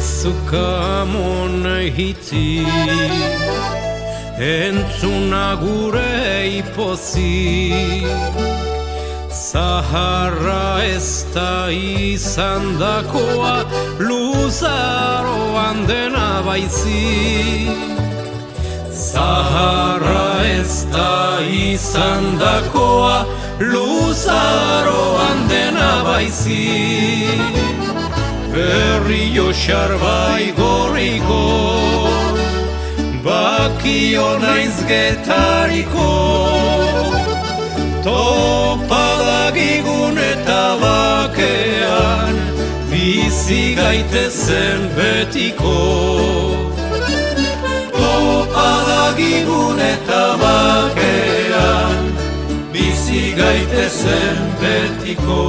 zukamon hitzi entzuna gure ipozik Zaharra ez da izan dakoa luzaroan dena baizik Zaharra ez da izan dakoa luzaroan dena baizik Berrio xarbai gorriko bakio naiz getariko Topadagigun eta bakean bizi gaitezen betiko Topadagigun eta bakean bizi gaitezen betiko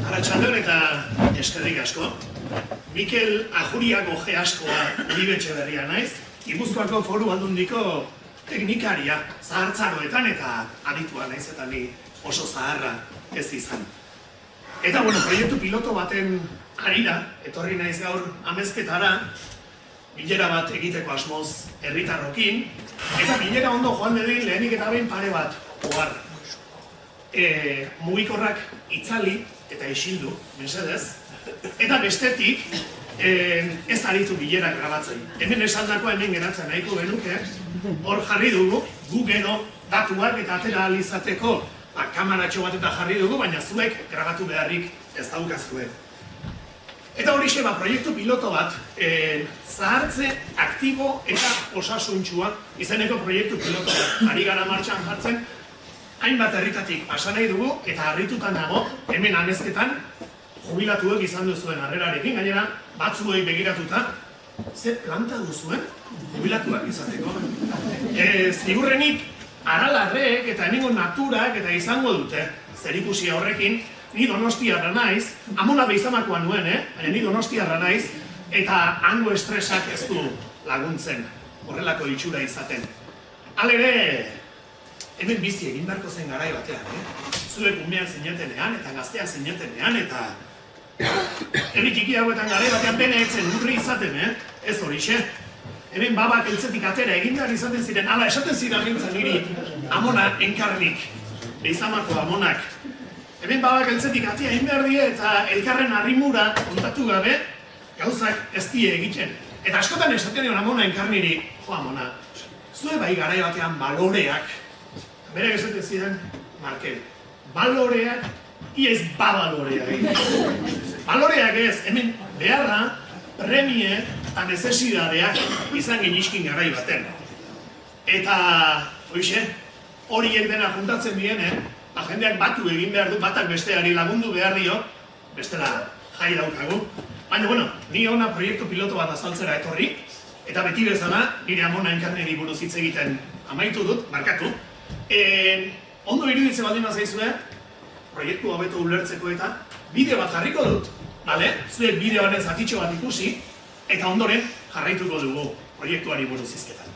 Arratsaldeon eta eskerrik asko. Mikel Ajuriago Geaskoa Uribetxeberria naiz, Gipuzkoako Foru Aldundiko teknikaria, zahartzaroetan eta aditua naiz eta ni oso zaharra ez izan. Eta proiektu piloto baten harira, etorri naiz gaur amezketara, bilera bat egiteko asmoz herritarrokin, eta bilera ondo joan dedin lehenik eta behin pare bat ohar. Mugikorrak itzali eta isildu, mesedez, eta bestetik ez aritu bilera grabatzen. Hemen esandakoa hemen geratzen nahiko genuke, hor jarri dugu, gu gero datuak eta atera ahal izateko kamaratxo bat eta jarri dugu, baina zuek grabatu beharrik ez daukazue. Eta horixe proiektu piloto bat, zahartze aktibo eta osasuntsua izeneko proiektu piloto bat. Ari gara martxan jartzen, hainbat herritatik pasa nahi dugu eta harrituta nago hemen amezketan jubilatuek izan duzuen harrerarekin, gainera batzuei begiratuta, zer planta duzuen jubilatuak izateko. Ziurrenik aralarrek eta hemengo naturak eta izango dute zerikusia horrekin. Ni donostiarra naiz, Amona Beizamakoa nuen, baina ni donostiarra naiz, eta hango estresak ez du laguntzen, horrelako itxura izaten. Halere, hemen bizi egin beharko zen garai batean, zuek umeak zinetenean eta gazteak zinetenean, eta herri txiki hauetan garai batean pena etzen urri izaten, ez horixe. Hemen babak eltzetik atera egin behar izaten ziren, hala esaten ziren gintzen niri Amona enkarnik, Beizamako Amonak. Hemen babak eltzetik atia egin behar die eta elkarren harrimura kontatu gabe gauzak ez die egiten. Eta askotan esaten dion Amona enkarniri, jo Amona, zue bai garai batean baloreak, berak esaten ziren, Markel, baloreak, iez babaloreak. Baloreak ez, hemen beharra, premie eta nezesidadeak izan geniskin garai baten. Eta, hoixe, horiek dena juntatzen dienen, jendeak batu egin behar du, batak besteari lagundu behar dio, bestela jai daukagu. Baina, ni hona proiektu piloto bat azaltzera etorri, eta beti bezala, nire Amona enkarneri buruz hitz egiten amaitu dut, markatu. ondo iruditzen baldin bazaizue, proiektu hobeto ulertzeko eta bideo bat jarriko dut. Bale? Zuek bideoaren zatitxo bat ikusi, eta ondoren jarraituko dugu proiektuari buruz hizketan.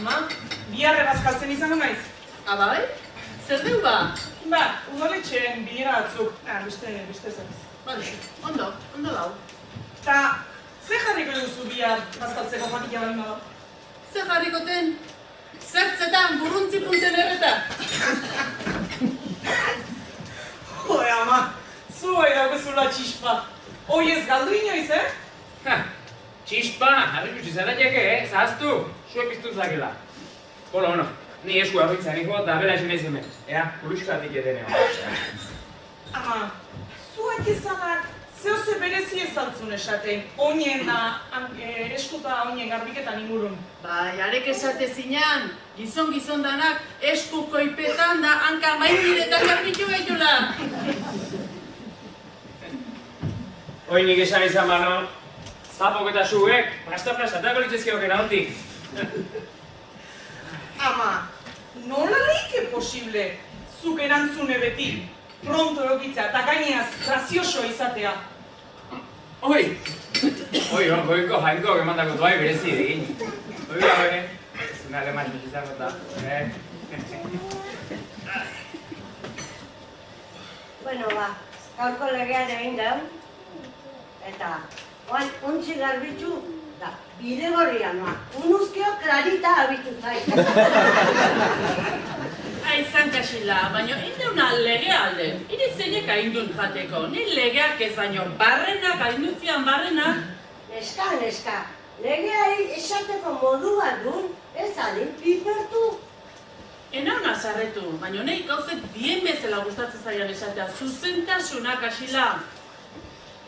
Ama, biharre bazkaltzen izango naiz. Abai? Zer deu ba? Ba, udaletxeen bilera batzuk. Beste zer. Bale, ondo lau. Ta, ze jarriko duzu bihar bazkaltzeko jakila bali bada? Zer jarrikoten? Zertzetan burruntzi punten erreta? Jode, ama, zu daukezula txispa. Hoi ez galdu inoiz, Txispa, harrikutsi zarateke, zahaztu, zuek piztu zakela. Bueno, ni esku agoitzan niko eta bela esan ez hemen. Ea, buruxkatik edeneo. Ama, zuak izanak zehose berezi ezaltzun esaten, oinen eskuta oinen garbiketan ingurun. Bai, arek esate zinan, gizon danak esku koipetan da hanka mainiretan garbitu gaitula. Oinik esan izan bano, zapok eta zuek, prasta-atako litzezkioken ahotik. Ama, nola leike posible zuk erantzune beti, pronto eukitza eta gaineaz grazioso izatea? Oi, goiko jainko emandako duai berezi egin. Oi, zuna aleman izango eta. Bueno, ba, gaurko legean egin dau, eta oan ontsi garbitzu, da, bide gorrian, noa, unuzkio klarita abitu zait. Aizan kasila, baina indeuna legea alde. Ire zeinek aindun jateko, ni legeak ez baino barrenak, ainduzian barrenak. Neska, legeari esateko modu bat dun, ez adin pipertu. Enauna sarretu, baina nahi gauzek dien bezala gustatzen zaian esatea, zuzentasuna kasila.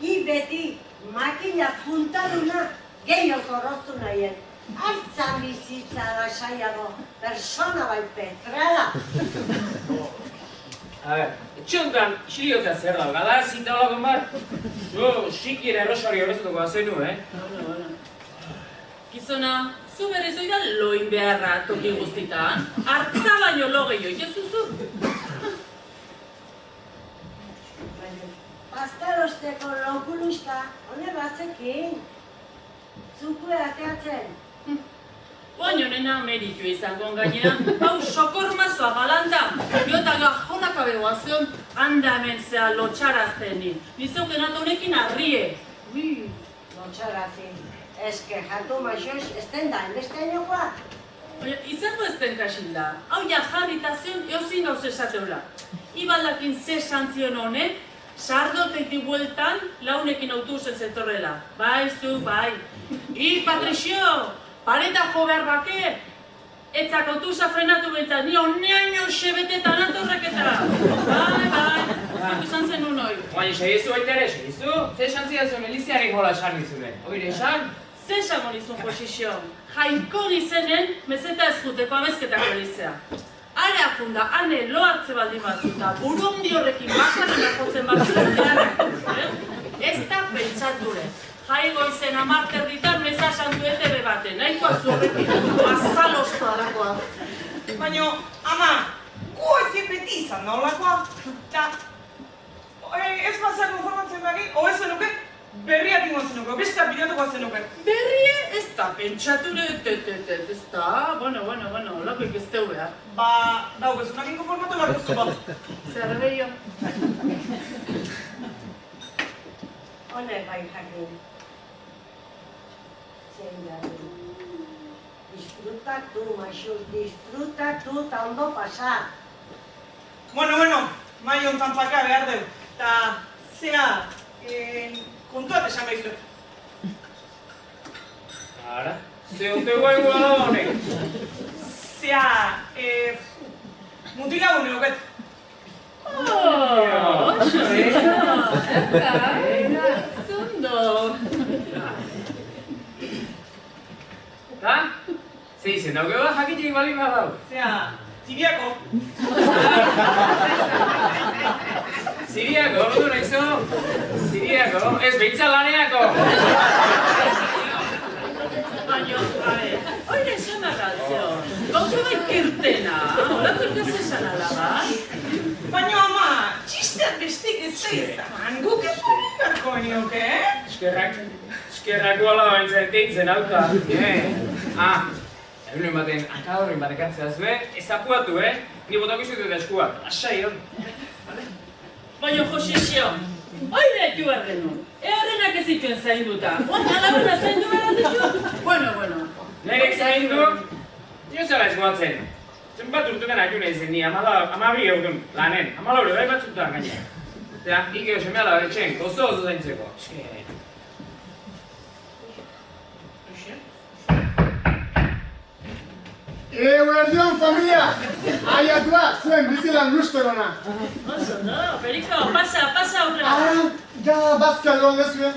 I beti, makina puntaduna, gehiago zorroztu nahien. Artzan bizitza da saiago, persona bai petrala. A ber, etxontan xiliota zer dago, gada zinta olakon bat? Zu, xikira erosari horrezutuko azenu, Bueno. Gizona, zu berez oida loin beharra toki guztitan. Artza baino lo gehiago, itezuzu? Pastelosteko lonkuluska, hone batzekin. Zukue ateatzen. Baina nena meritu izango gainean, hau sokormazoa galanta, jota gajonak abegoazion, handa hemen zea lotxaraztenin. Nizauken honekin arrie. Ui, Lotxarazi, eske jatu maixoz, esten da, enbeste inokoa. baina izango ez den kasilda. Hau ja jarritazion eozin gauz esateula. Ibaldakin ze santzion honek, sardotetik bueltan launekin autobusen zetorrela. Bai, zu, bai. Patricio! Pareta jo behar bake! Etzak autobusa frenatu behitzat, ni honeaino xebetetan atorreketara! Bai, zitu izan zen unoi. Baina segizu baita ere, segizu? Ze santzia zuen Eliziarik hola esan dizunen. Oire esan? Ze esango nizun posizio? Jainko gizenen, mezeta ez juteko abezketako Elizea. Are akunda, ane lo hartze baldin batzuta, buru handi horrekin bakarren jotzen batzutean, ez da pentsature. Jaigo izen amarterritan meza santu ETV baten, nahikoa zuhorrekin, azalostu arakoa. Baina, ama, gu ez beti izan da holakoa. Ta, ez bazea konformatzen bagi, hobe zenuke, berriak ingo zenuke, bestea bilatuko zenuke. Berrie ez da pentsature, ez da, bueno, holako ikesteu behar. Ba, daukezunak inkonformatu behar duzu bat. Zer gehiago? Honek bai jakin. Zein da du. Disfrutatu, maixuz, disfrutatu eta ondo pasa. Bueno, mai hontan paka behar deu. Ta, zea, kontuat esan behizu. Ara, ze onte guai gula da honek. Zea, mutilagun egoket. Zondo! Ta? Ze izen dauke bat jakitek balin bat dau. Zea, txibiako. Ziriako, ordu nahizo? Ziriako, ez behitza laneako! Baina, oire esan agaltzeo, gauza bai kirtena, horako ikaz esan alabat? Baina ama, txistean bestik ez da izan, guk eponik beharko nioke, Eskerrak gola baintzen deitzen auta. Egunen baten, akadorren bat ekartzea zuen, ezapuatu, Ni botako izutut eskuak, asai hon. Baina, Josexio, oire etu errenun. Horrenak ez zituen zainduta. Oan alabena zaindu behar ditu? Bueno. Nerek zaindu, nio zela ez goatzen. Zenbat urtuken aiuna izen ni, 12 egun lanen, 14 bai batzutan gaina. Eta, ikeo semea da betxen, oso zaintzeko. Eguerdion, familia! Aiatua, zuen bizilan guztorona. Oso, no, Periko, pasa aurrera. Ja, bazka egon dezuen.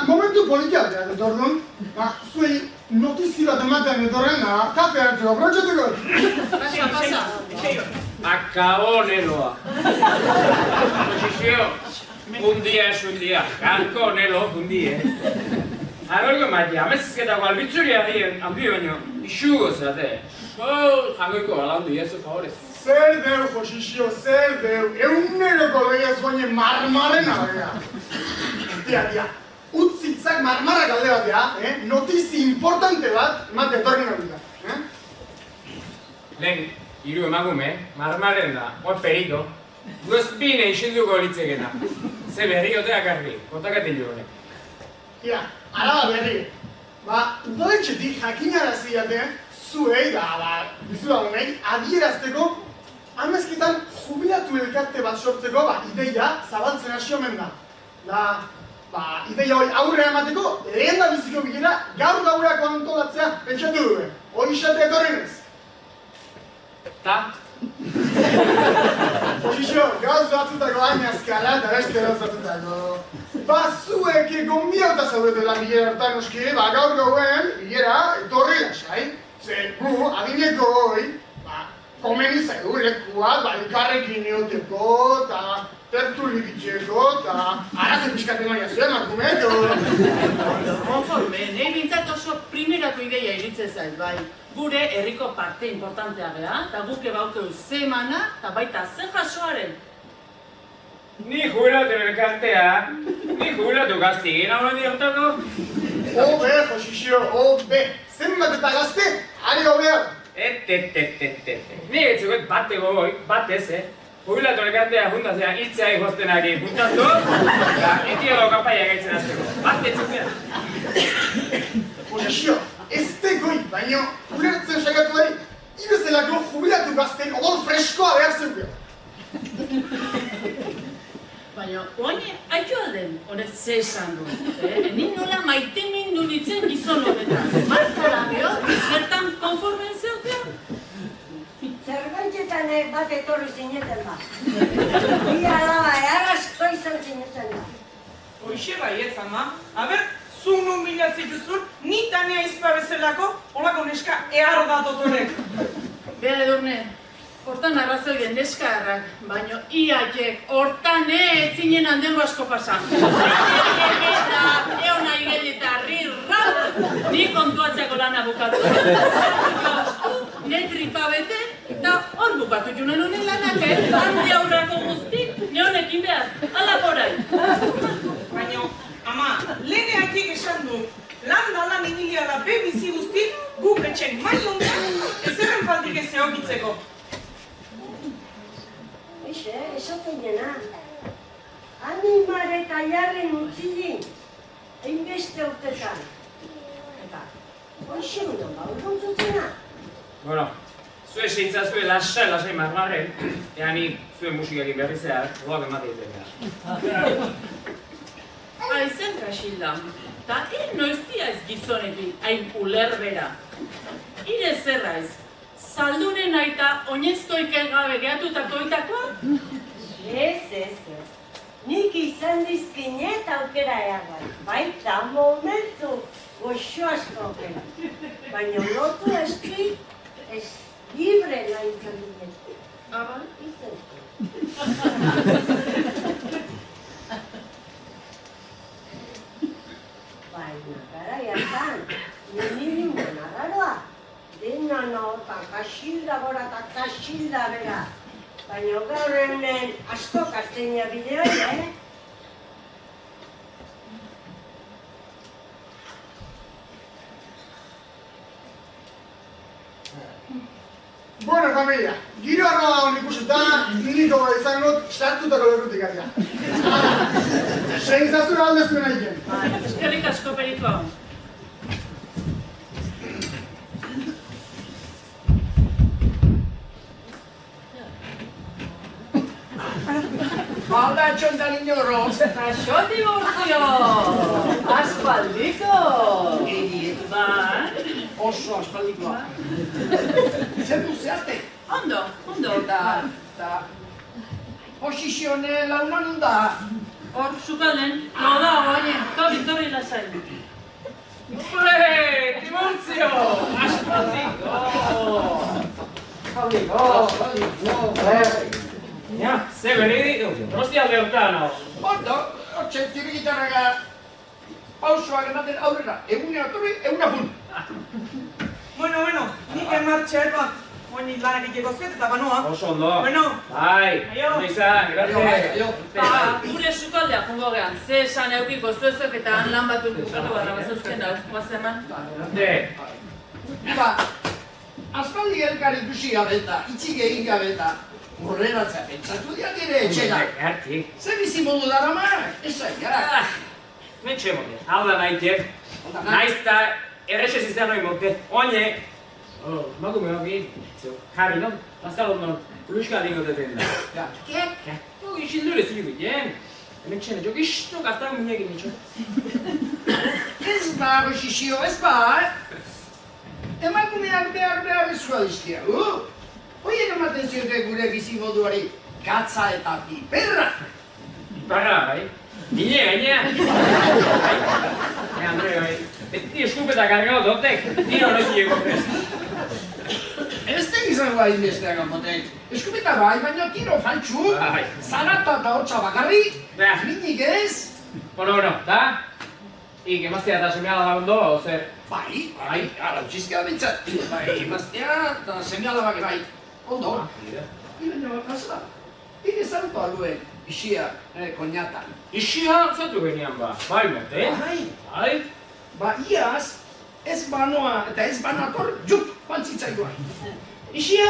Momentu politia behar dut orduan. Zuei notizi bat ematen etorren, kafe hartzeko, brotxeteko. Pasa. Akaboneloa. Posizio, un dia, kankonelo, un dia. Arolgo matia, amezizketako albitzuriak handi baino, isugo zate. Jangoiko alandu iezu, favorez. Zer deu, Josixio, zer deu. Eguneroko legez baina marmarena bera. Tia, utzitzak marmarrak alde batea, notizi importante bat, emate etorren hori da. Lehen, hiru emakume, marmaren da, Periko, guzpine isilduko litzekena. Ze berri oteak argi, kotakatilu honek. Ia, araba berri. Udaletxetik jakinarazi jaten, zuei da, bizudagunei, adierazteko, amezketan jubilatu elkarte bat sortzeko, ideia zabaltzen hasi omen da. Ideia hori aurrea emateko, lehen da biziko bilera, gaur gaurako antolatzea pentsatu duen. Hori xate etorrenez. Ta? Posizio, gauz batzutako ainazkala eta beste gauz batzutako. Zuek gonbiauta zaudetela bilera hartan oski, gaur gauen bilera etorri lasai. Ze gu, adineko hoi, komeni zaigu lekuat, elkarrekin eoteko, eta tertuli bitxeko, eta arazen pixkate maia zuen, makumeko. Konforme, nahi bintzat oso primerako ideia iritzen zait, bai. Gure herriko parte importantea geha, eta guke baukeu zemana, eta baita ze jasoaren. Ni jubilatu elkartea, ni jubilatu gaztigin hau handi hortako. Obe, Josixio, obe. Zenbat eta gazte, ari obeak. Ni etzuket bate gogoi, batez, jubilatu elkartea juntazea hiltzea ikoztenak puntatu, eta etiago kampaia gaitzen azteko. Bate etzukea. Josixio, ez tegoi, baino, ulertzen sakatu dari, ibezelako jubilatu gazten odol freskoa behar zeukea. Baina, oaine, haitu alden, horrez ze esan du. Nik nola maite mindu nintzen gizon honetaz. Markola geho, zertan konformen zeutea? Zergaitzetan bat etorri zineten ba. Bi alaba arrasko izan zineten da. Hoixe baietz ama, aber, zu nun bilatzi duzun, ni tanea izpa bezelako, holako neska ehar da dotorek. Bea edurne, hortan arrazoien deskarrak, baino iaiek hortan etzinen handengo asko pasan. Eta egon nahi gelita rirrat, ni kontuatzeako lana bukatu. Ne tripa bete, eta hor bukatu junen honen lanak, handi aurrako guzti, ne honekin behar, ala porai. Baina, ama, leheneakik esan du, lan ibilia da be bizi guzti, gu betxen mai honetan, ezerren faltik ez egokitzeko. Eixe, esaten jena. Animare eta jarren utzilin, hainbeste urtetan. Eta, hoxe gudon urguntzuzena. Bueno, zue seintzazue lasai marmarren, ea ni zuen musikakin berri zehar, goak emate ditzen gara. Aizen Kasilda, eta noiztia ez gizonekin hain ulerbera. Ire zerra ez, zaldunen aita oinezkoik gabe gehatutako itakoa? Ez. Nik izan dizkinet aukera eagai, baita momentu goxo asko aukera. Baina lotu eskri ez libre nahi zen dinen. Aba? Izen. Baina, garai hartan, minimo narraroa. Dena nahotan, kasilda gora eta kasilda bera. Baina gaur hemen asko kartzeina bideoia, Bueno, familia, giro arroa hon ikusita, niko izango sartutako lekutik atia. Segin zazura aldezuen aiken. Eskerrik asko periko. Alda txontan inorro. Kaixo dibortzio! Aspaldiko! Bai? Oso aspaldikoa. Zer duzeate? Ondo. Eta... Posizione launa nunda. Hor, sukalden, loda, oaine, torri lasai. Dibortzio! Aspaldiko! Ja, ze beri, rosti alde hortan, Ondo, hortxe tirigitarraga pausoak ematen aurrera. Egunera torri, eguna jun. Bueno, nik emartxe ebat. Oini lan egiteko zuet eta banoa. Oso ondo. Bueno. Bai, Aio. izan, grazie. Gure sukaldea jungo gehan, ze esan eukiko zuezek eta han lan bat bukatu barra bazuzken hau, guazeman. Ba, aspaldi elkar ikusi gabeta, itxik egin gabeta. Horreratzea pentsatu diat ere etxera. Gerti. Ze bizi modu dara ma? Esai, gara. Mentxe moke, hau da nahitek. Naiz eta errexez izan hori moke. Oine, makume hoki, jarri non, bazkal ondon, puluska dingo deten da. Ke? Joki xildure zilik biten. Hemen txene, joki xto gaztan minekin nitxo. Ez ba, goxixio, ez ba, emakumeak behar ezua dizkia. Hoiek ematen ziote gure bizimoduari gatza eta piperra. Piperra, bai? Nine, gainea. Andre, bai. Beti eskupeta kargau dotek, tiro hori egotrez. Ez den izango hain besteak amotek. Eskupeta bai, baina tiro faltsu. Zarata eta hotza bakarri. Minik ez. Bueno, da? Emaztea eta semea alaba ondo, zer? Bai, ara utxizkea bintzat. Bai, emaztea eta semea alaba bai. Ondo. Baina, kasla. Ire zanto aluen isia, koñata. Isia zatu genian ba, bai mote? Bai. Ba, iaz, ez banoa eta ez banator, jup, pantzitzaikoa. Isia,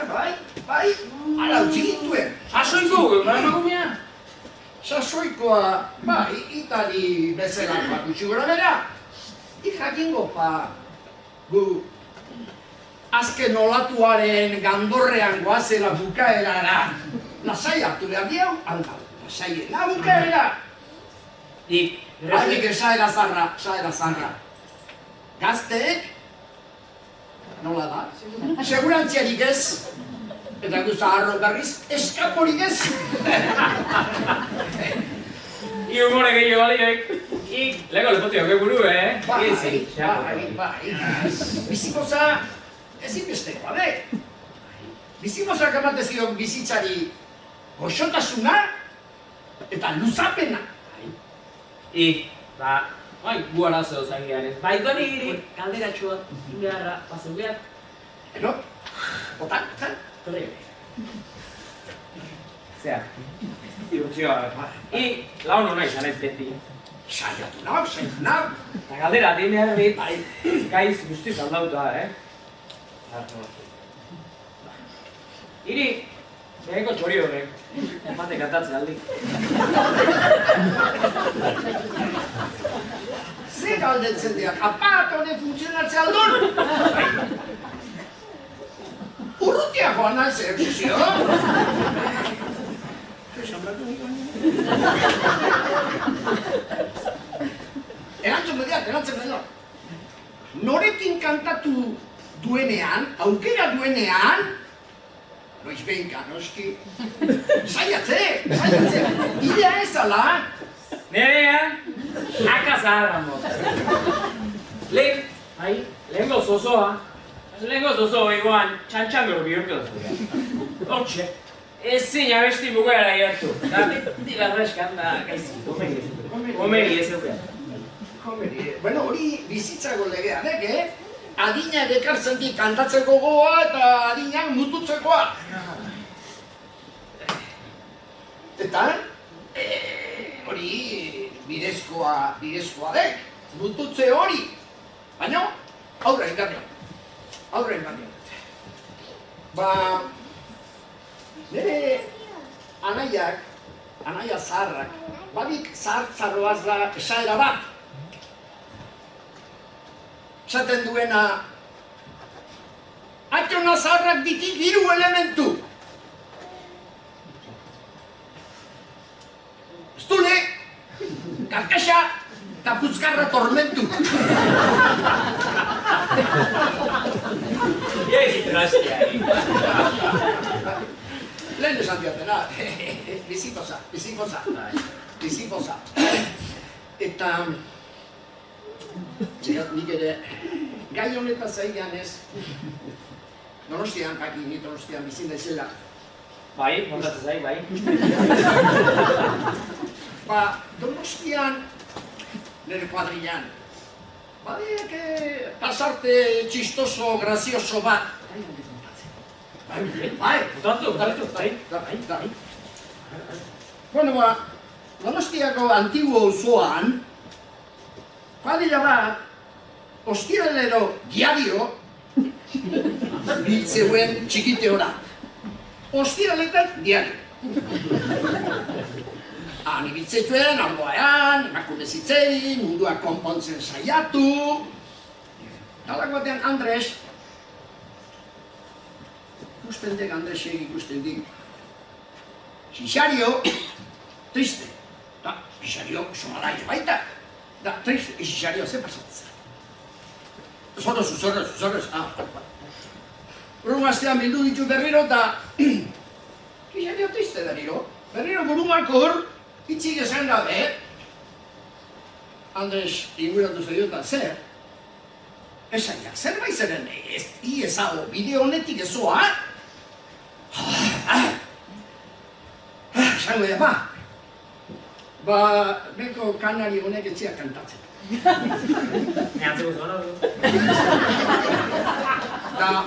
bai, ala utzi gintuen. Sasoiko, emakumea? Sasoikoa, bai, itali bezalakoa gutxi gora bera. Jakingo, gu azken olatuaren gandorrean goazela bukaerara. Lasai hartu behar diau, alda, lasaiena bukaera. Haiek esaera zarra. Gazteek, nola da? Segurantziarik ez, eta guza harro berriz, eskaporik ez. Humore gehiago balioek. Lego lepotiok eguru, Bai. Bizimoza ezinbestekoa, Bizimozak emate zion bizitzari goxotasuna eta luzapena. Gu arazo zagian ez. Bai, doni giri, kalderatxua, beharra, bazen behar. Eno, otan? Torri. Zea, irutxioa. Laun hona izan ez beti. Saiatu nau. Eta galdera, dien behar hori, gaiz guztiz aldauta, Iri, beheko txori horrek, emate kantatzen aldi. Ze galdetzen dira, apat honen funtzionatzea aldon? Urrutia joan naiz, zizio? Erantzun bediak. Norekin kantatu duenean, aukera duenean, noiz behinka, noski. Saiatze. Idea ez ala. Nerea, haka zaharra mot. Lehengo zozoa egoan txantxangero bihurtu dut. Hortxe, ezin abesti bukaera gertu. Da, dira raskan da, gaizki, komeri ez euken. Bueno, hori bizitzako legeanek, Adina ekartzen di kantatzeko goa eta adinak mututzekoa. Eta, hori bidezkoa dek, mututze hori. Baina, aurra engarnio. Ba, nire anaia zaharrak, badik zahartzaroaz da esaera bat. Esaten duena, atxona zaharrak ditik 3 elementu. Estune, karkaxa eta putzkarra tormentu. Lehen esan diatena, bizipoza. Eta, nik ere, gai honetaz zaigan ez, Donostian, ni Donostian bizin daizela. Bai, montatzen zai, bai. Ba, Donostian, nire kuadrillan, badeak pasarte txistoso, grazioso bat. Bai. Bueno, ba, Donostiako antiguo auzoan, kuadrilla bat, ostiralero diario, biltzeuen txikiteora. Ostiraletan diario. Han ibiltzetuen, alboean, emakume zitzeri, mundua konpontzen saiatu. Talak batean Andres, ikusten dek Andresek ikusten dik. Xixario, triste. Da, Xixario somalaia baita. Da, triste, Xixario ze pasatzen. Zorroz. Urrun astean bildu ditu berriro eta Xixario triste berriro. Berriro burumakor, itxik esan gabe. Andres inguratu zaiotan, zer? Esaiak, zer baizeren ezago bideo honetik ezoa? Esango da, ba? Ba, beko kanari honek etxeak kantatzen. Nehatzeko zona, Da,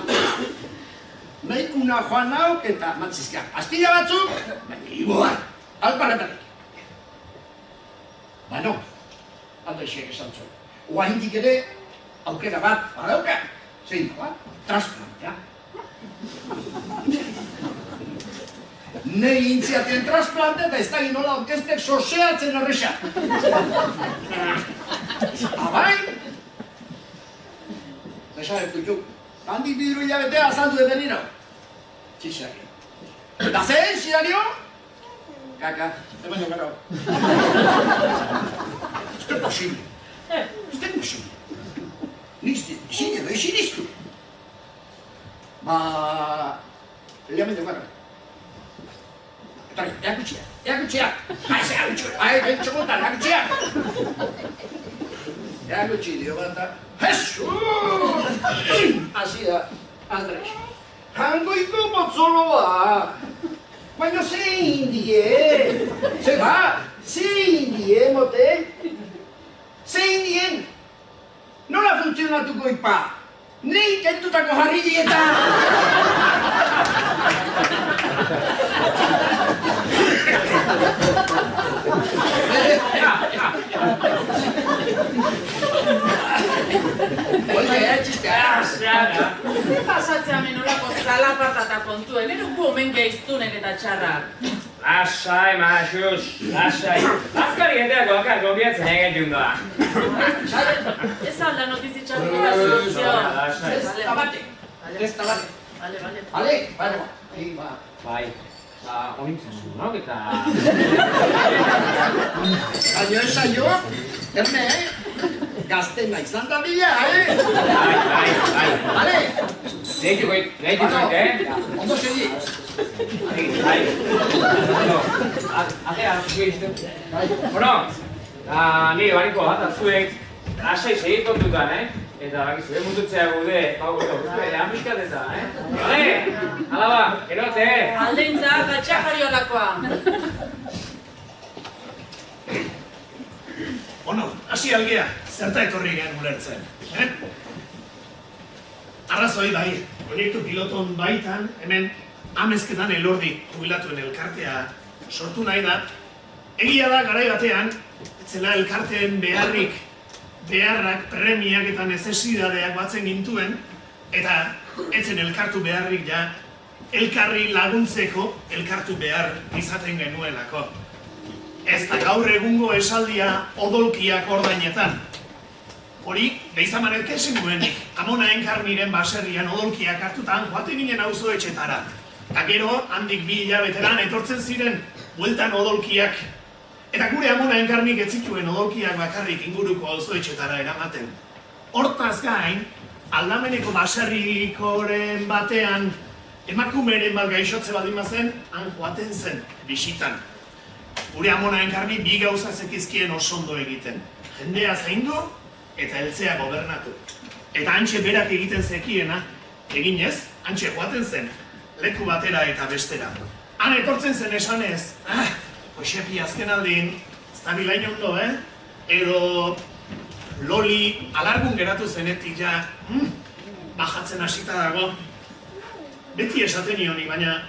nahikuna joan nauk eta matzizkeak pastilla batzuk, baina igual, alparrepatik. Bueno, Andresek esan zuen. Oaindik ere, aukera bat badauka. Zein da, transplantea. Nei intziatien transplante eta ez da ginola orkestek soseatzen erresa. Abai? Desagertu juk. Handik 2 hilabetea azaldu de berriro. Txixari. Eta zen, Xixario? Kaka, te baino gero. Ez da posible. Nizte, ezin iztu. Ba, liamento gara. Eta eakutxiak. Bentsokotan, eakutxi dio bat da. Jesus! Asi da, Andres. Hangoiko motzoloa. Baina zein die? Zein die, mote? Zein dien? Nola funtzionatuko ipa? Nei kentutako jarri dieta! Zer pasatzea menolako zalapatata kontuen, eruko omen geiztunek eta txarrak. Lasai, Maxus, lasai. Azkari geteako akar gobiatzen egin doa. Ez alda notizitxarrik eta soluzio. Ez da bate. Bale. Bai, honintzen zu, no? Eta... Saio, erne, gazten naizan da bila, Bai. Bale? Leitu goit, Ondo segi. Bai. Atea, zuiztu. Bueno, nire bariko bat, zuek lasai segit kontutan, Eta bakizu, mututzea gude, ampiskat eta, Jone, alaba, erote! Aldeintza, gatxajari olakoa. Bueno, hasi algea, zerta etorri gen ulertzen, Arrazoi bai, proiektu piloton baitan, hemen amezketan elordi jubilatuen elkartea sortu nahi da. Egia da, garai batean, etzela elkarteen beharrak, premiak eta nezesidadeak batzen gintuen, eta etzen elkartu beharrik ja, elkarri laguntzeko elkartu behar izaten genuelako. Ez da gaur egungo esaldia odolkiak ordainetan. Hori, beizamanek esen guenik, Amona Enkarniren baserrian odolkiak hartutan joaten ginen auzo etxetara. Eta gero, handik 2 hilabeteran etortzen ziren, bueltan odolkiak. Eta gure Amona Enkarnik ez zituen odolkiak bakarrik inguruko auzo etxetara eramaten. Hortaz gain, Aldameneko baserrikoren batean emakumeren bat gaixotze baldin bazen, han joaten zen, bisitan. Gure Amona Enkarni 2 gauza zekizkien oso ondo egiten. Jendea zaindu eta eltzea gobernatu. Eta hantxe berak egiten zekiena, eginez, hantxe joaten zen, leku batera eta bestera. Han etortzen zen esanez, Josepi azken aldin, ez da bilain ondo, Edo Loli alargun geratu zenetik ja, bajatzen hasita dago. Beti esaten nioni, baina,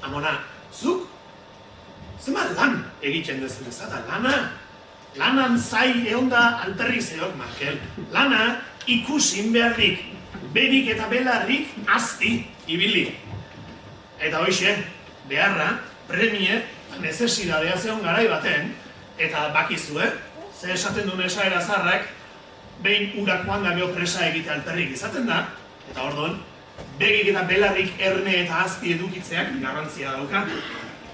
Amona, zuk? Zema lan egiten dezen ez da, lana? Lanan zai eonda alperri zeok, Markel. Lana ikusin beharrik, berik eta belarrik azti ibili. Eta hoxe, beharra, premie, nezesidadea zeon garai baten, eta bakizue, ze esaten duen esaera zarrak, behin urak joan da geho presa egite alperrik izaten da, eta orduan, begik eta belarrik erne eta azti edukitzeak garrantzia dauka.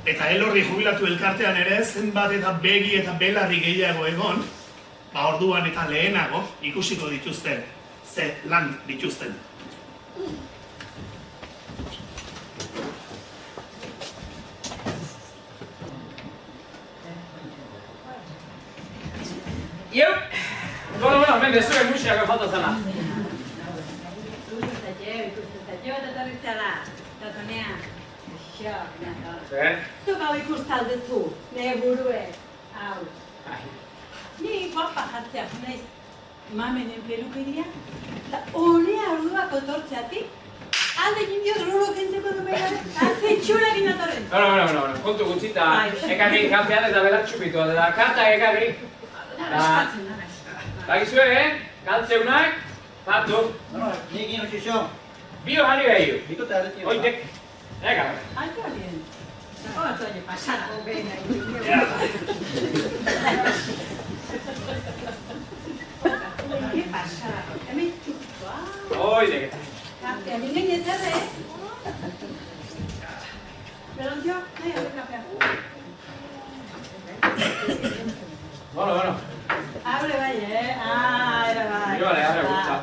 Eta elorri jubilatu elkartean ere, zenbat eta begi eta belarri gehiago egon, orduan eta lehenago ikusiko dituzten, ze lan dituzten. Iu! Bueno, hemen dezuen musiak falta zena. Ikustatxo eta torritzea da, Tatonea. Zer? Zuk hau ikustaldezu, nire burue, hau. Ni guapa jartzea, naiz mamenen pelukeria, eta honea orduak otortzeatik, alde jindiot rolo kentzeko du behar, azte txura ginatorren. Bueno, kontu gutxita, ekarri kafean eta belatxupitu, eta karta ekarri. Bakizue, galtzeunak, batu. Nik ino xixo. Bio jarri behiu. Bikote arreti. Oitek. Ega. Alto alien. Oto oie, pasara. Ke pasara. Hemen txuktua. Oitek. Kafea, ningen ezerre, Berontio, nahi hau kafea. Bueno. Abre bai, abre bai. Jo, abre gutxa.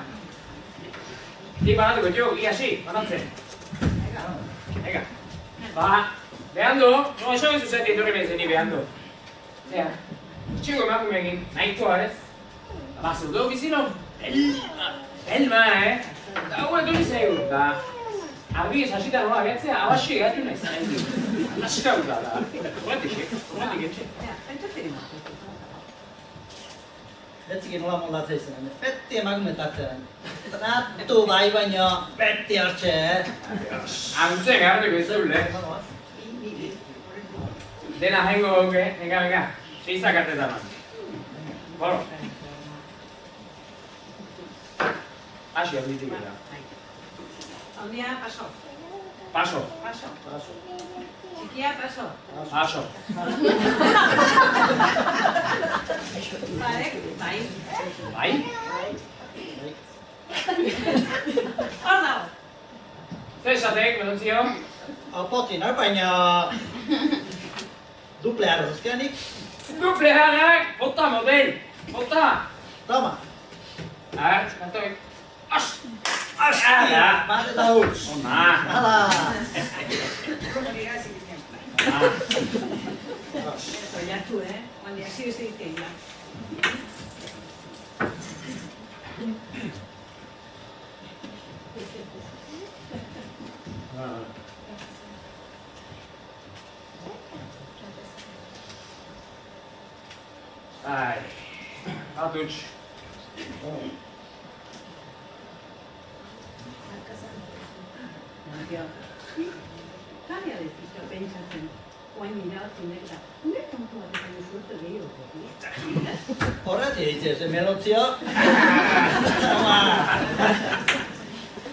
Ti banatuko, jo, ia si, banatzen. Ega. Ba, behando, no, eso ez uzeti etorri behizen ni behando. Ea, txiko emakumeekin, nahikoa ez? Ba, zeudo bizino, elma, Eta hau etorri zaigu, da, argi ez hasita nola gehatzea, abasi gatu nahi zain. Nasika guta da, horretik etxe. Betzik nola moldatzea izan, beti emakumetatzen. Eta natu bai baino, beti hartxe, Antzen garriko ez zeule. Dena jengo goke, venga, seizak artetan. Boro. Asi hau ditik da. Ondia, paso. Paso. Txikia, paso. Paso. Bai. Bai? Hor dago. Zesatek, medontzio? Alpotin, baina duple arrozkeanik, Nuklearak, bota model, bota! toma. Kantoik. As! Bate da huts. Ona! Hala. Oiatu, Ondia, hasi ez egiten da. tutx. Karea dezizio pentsatzen, oain irabatzen dek da. Gure tontu bat eta duzuerte gehiago. Horretik ditzez, emelotzio.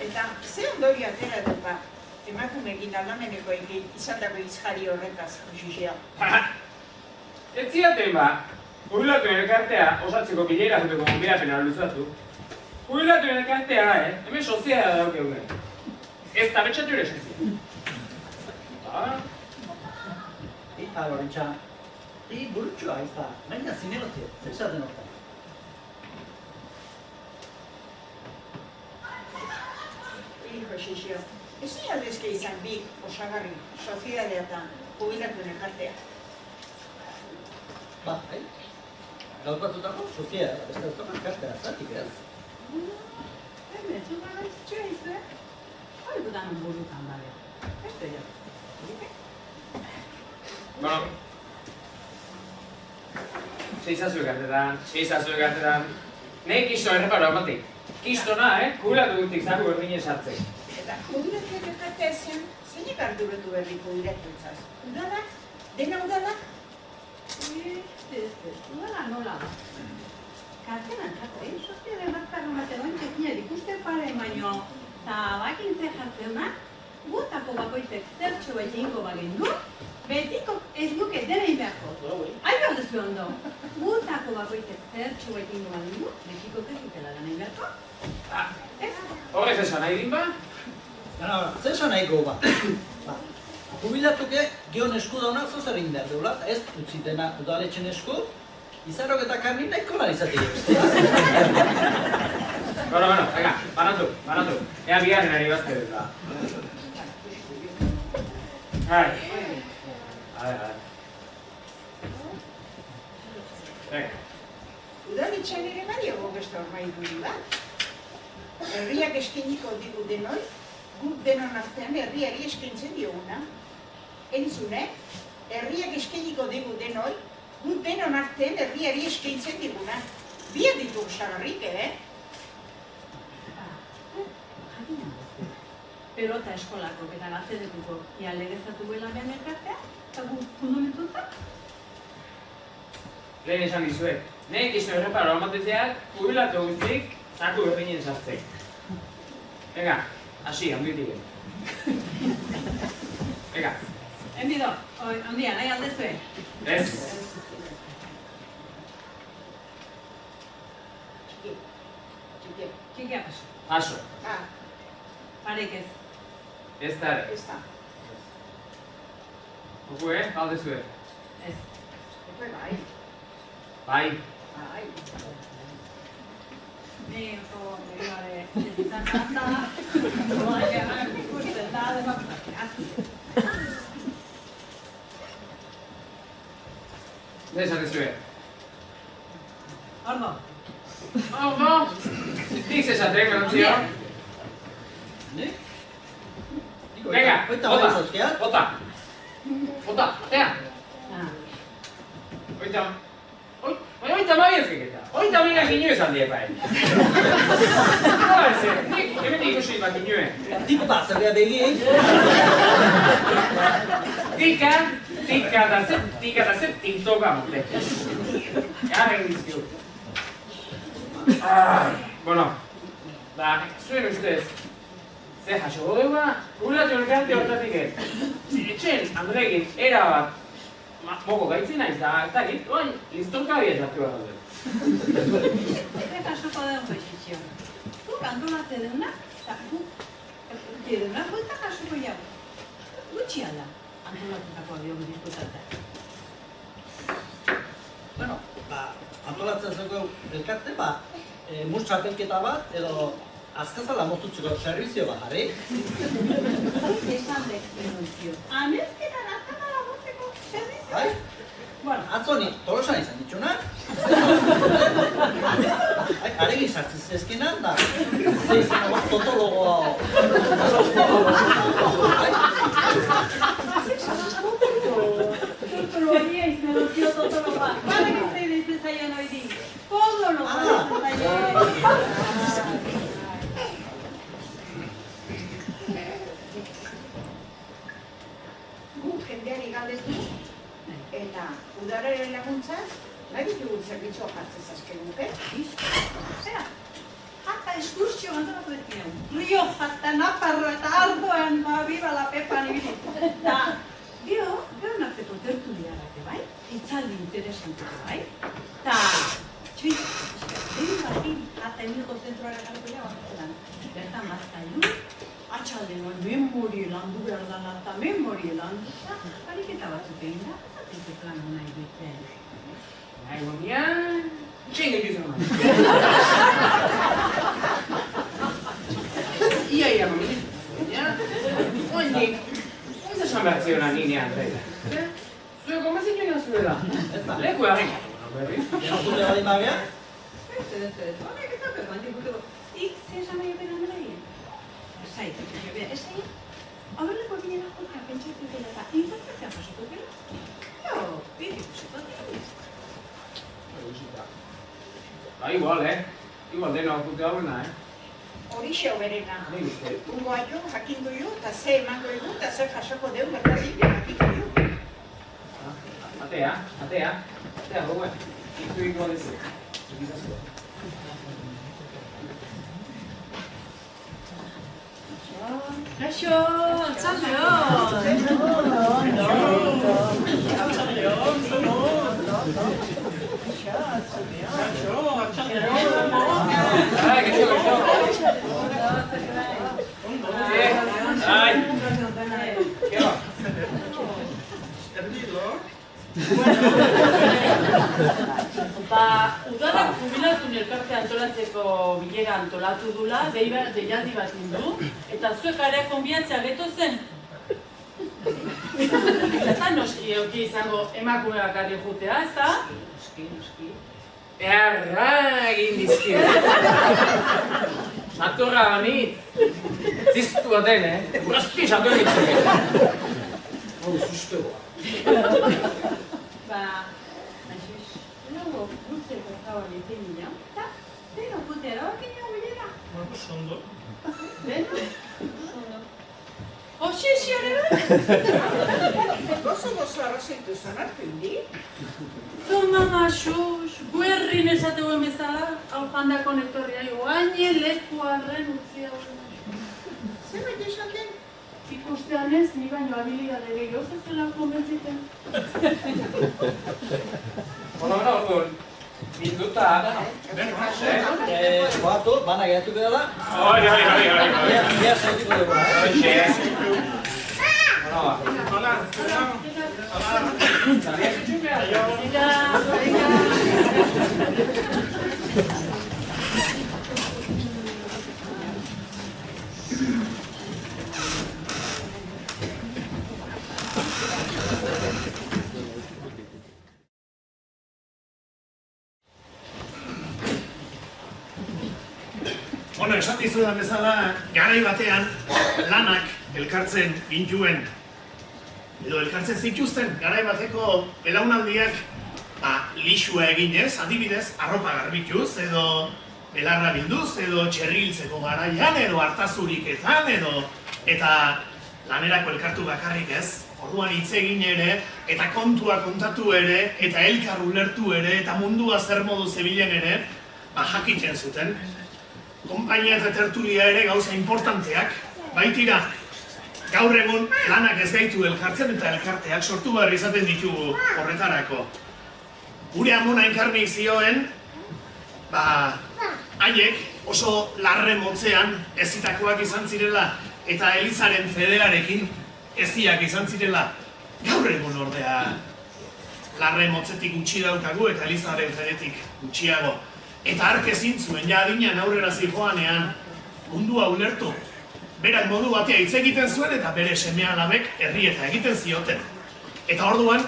Eta, ze ondorio atera dut ba, emakumekin aldameneko izandako izjari horretaz, Xixia? Ez ziaten ba, jubilatuen elkartea osatzeko bilera joteko gonbidapena luzatu. Jubilatuen elkartea, hemen soziala dauke gure. Ez da betxatu ere esan. Eta Lorentxa, burutxua ez da, baina zinegotzio, zer esaten hortan. Hijo, Xixio, ez aldezke izan bi osagarri, sozialea eta jubilatuen elkartea. Ba, gaukatutako soziala, beste ez tokan kartera zatik ez. Hemen, zu garrantzitsua izu, hori dudan burutan bale. Beste jo. Bueno, seizazu ekartetan. Nahi kisto erreparo amatik. Kistona, jubilatu guztik zaku berdinen sartzek. Eta jubilatuen elkartea zen, zeinek arduratu berri jubilatuentzaz? Udalak? Dena udalak? Ez, udala nola da. Kartenan jartzen, sozialen bazkarren bat egon txekinak ikusten paren baino, eta bakintze jartzeuna, gutako bakoitek zertxo bat egingo bagendu, betiko ez duke dena inbeharko. Hai galdezu ondo, gutako bakoitek zertxo bat egingo bagendu, betiko ez dukela dena inbeharko. Horrez esan nahi din ba? Zer esan nahiko ba? Jubilatuke gion esku daunak zozer egin behar deula, ez utzitena udaletxen esku, izarrok eta karni nahiko lan izatik. Bueno, venga, banatu. Ea bigarren ari bazte dut da. Ai. A ver. Venga. Udaletxean ere badiago beste horbait duri da. Herriak eskainiko digu denoi, guk denon artean herriari eskaintzen dioguna. Entzune, herriak eskainiko digu denoi, guk denon artean herriari eskaintzen diguna. Biak ditugu sagarrik, Pelota eskolako eta gaztedekuko ia legezatu bela behan elkartea, eta gu fundamentuta? Lehen esan dizuet, nahi kisto erreparo amatezeak, jubilatu guztik, zaku berdinen sartzek. Venga, hasi, handitik. Venga. Enbido, handia, nahi aldezue? Ez. Txikia paso. Paso. Parek ez. Ez da ere. Ez da. Oku, aldezue. Ez. Bai. Bai. Bai. Ni oso begirare izan zanta, ikusten da, demokrazia. Ne esan dizue? Ordo. Ordo! Nik zesatek, menontzio? Ne? Venga, bota! Bota, ea! Oita mabiezkeketa, oita minak inoez aldi epai. Nola ez, nik hemen ikusi bat inoen. Tipo bat, zer behar begi, Tika da zer tiktoka mute. Jarren dizkiu. Bueno, zuen ustez, zer jaso godua, gulatu elkarte hortatik ez. Etxen, Andregin, erabat, moko gaitzen naiz da, ez dakit, oain, listorka bietatu behar dut. Eta jasoko den goizitxio. Guk antolatze deuna, eta guk deuna buelta jasoko jau. Gutxi alda, antolatutako diogu diskutatzea. Bueno, antolatzen zego elkarte, mus txapelketa bat, edo azkazala moztutzeko servizio bat, jarri? Esan dek denuntzio. Amezketan azkazala mozteko servizio? Bai? Bueno, atzoni, tolosan izan ditxunak. Aregin sartzen zezkenan, da. Zeizena bat totologoa. Totolo hori eiz, medozio totolo bat. Baina gizei deitzen zaian hori di. Podolo bat. Rioja eta Nafarroa eta Ardoan, biba la Pepa nibili. Da, gero narteko tertulia bate bai, itzaldi interesanteko bai, eta egin eta emilko zentroara galpela bat bertan bazkailu, atxalde noen memorie landu behar dela eta memorie landu, ariketa batzuk egin da, eta plan hona egiten. Egonean, txinga egizun hona. Ia, mami. Oindik, oiz esan behar ziona nini Andreia. Zue gomezin joan zuela. Leku harrika. Jantule badi magea? Ez, honek eta berban diguteko. Ik ze esan nahi eperan dela egin? Esai, aurreleko binera joka pentsatu dela eta interpretea pasoko dela. Bide guziko dira. Igual, Igual dena okute hauna, Horixe berena. Ungo aio, jakindu jo, eta ze emango egu, eta ze jasoko deu, bertazik, jakindu jo. Atea, gogoen. Iktu igual ez. Kaixo, txaldeon! Udarak jubilatun elkarte antolatzeko bilera antolatu dula, deialdi bat du, eta zuek area konbiatzea geto zen. Ez da noski euki izango emakume bakarri jutea, ez da? Noski. Erra egin dizkio. Satorra banit. Ziztu baten, Urrazpi sator ditzake. Sustegoa. Luego, guzti gozaba egiten nina, eta deno putera bakina bilera. Sondo. Deno? Oxixi ere bat? Gozo arrazoitu zanartu indi? Mama, xux, guerrin esateuen bezala, hau jandako netorria iguaine lekuarren utzia horren. Zerbait esan den? Ikustean ez, ni baino habilidade gehiago zela konbentziten. Orduan, bilduta. Batu, bana geratuko dela. Oi. Ia zaitiko dugu. Bueno, esatizudan bezala, garai batean lanak elkartzen gintuen, edo elkartzen zituzten, garai bateko belaunaldiak lixua eginez, adibidez, arropa garbituz, edo belarra bilduz, edo txerriltzeko garaian, edo hartazuriketan, eta lanerako elkartu bakarrik ez. Orduan hitz egin ere, eta kontua kontatu ere, eta elkar ulertu ere, eta mundua zer modu zebilen ere, jakiten zuten. Konpainia eta tertulia ere gauza importanteak, baitira, gaur egun lanak ez gaitu elkartzen eta elkarteak sortu behar izaten ditugu horretarako. Gure amona enkarnik zioen, haiek oso larre motzean ezitakoak izan zirela eta Elizaren federarekin eziak izan zirela. Gaur egun ordea larre motzetik gutxi daukagu eta Elizaren fedetik gutxiago. Eta hark ezin zuen, ja adinean aurrera zijoanean mundua ulertu. Berak modu batea hitz egiten zuen eta bere seme-alabek herrieta egiten zioten. Eta orduan,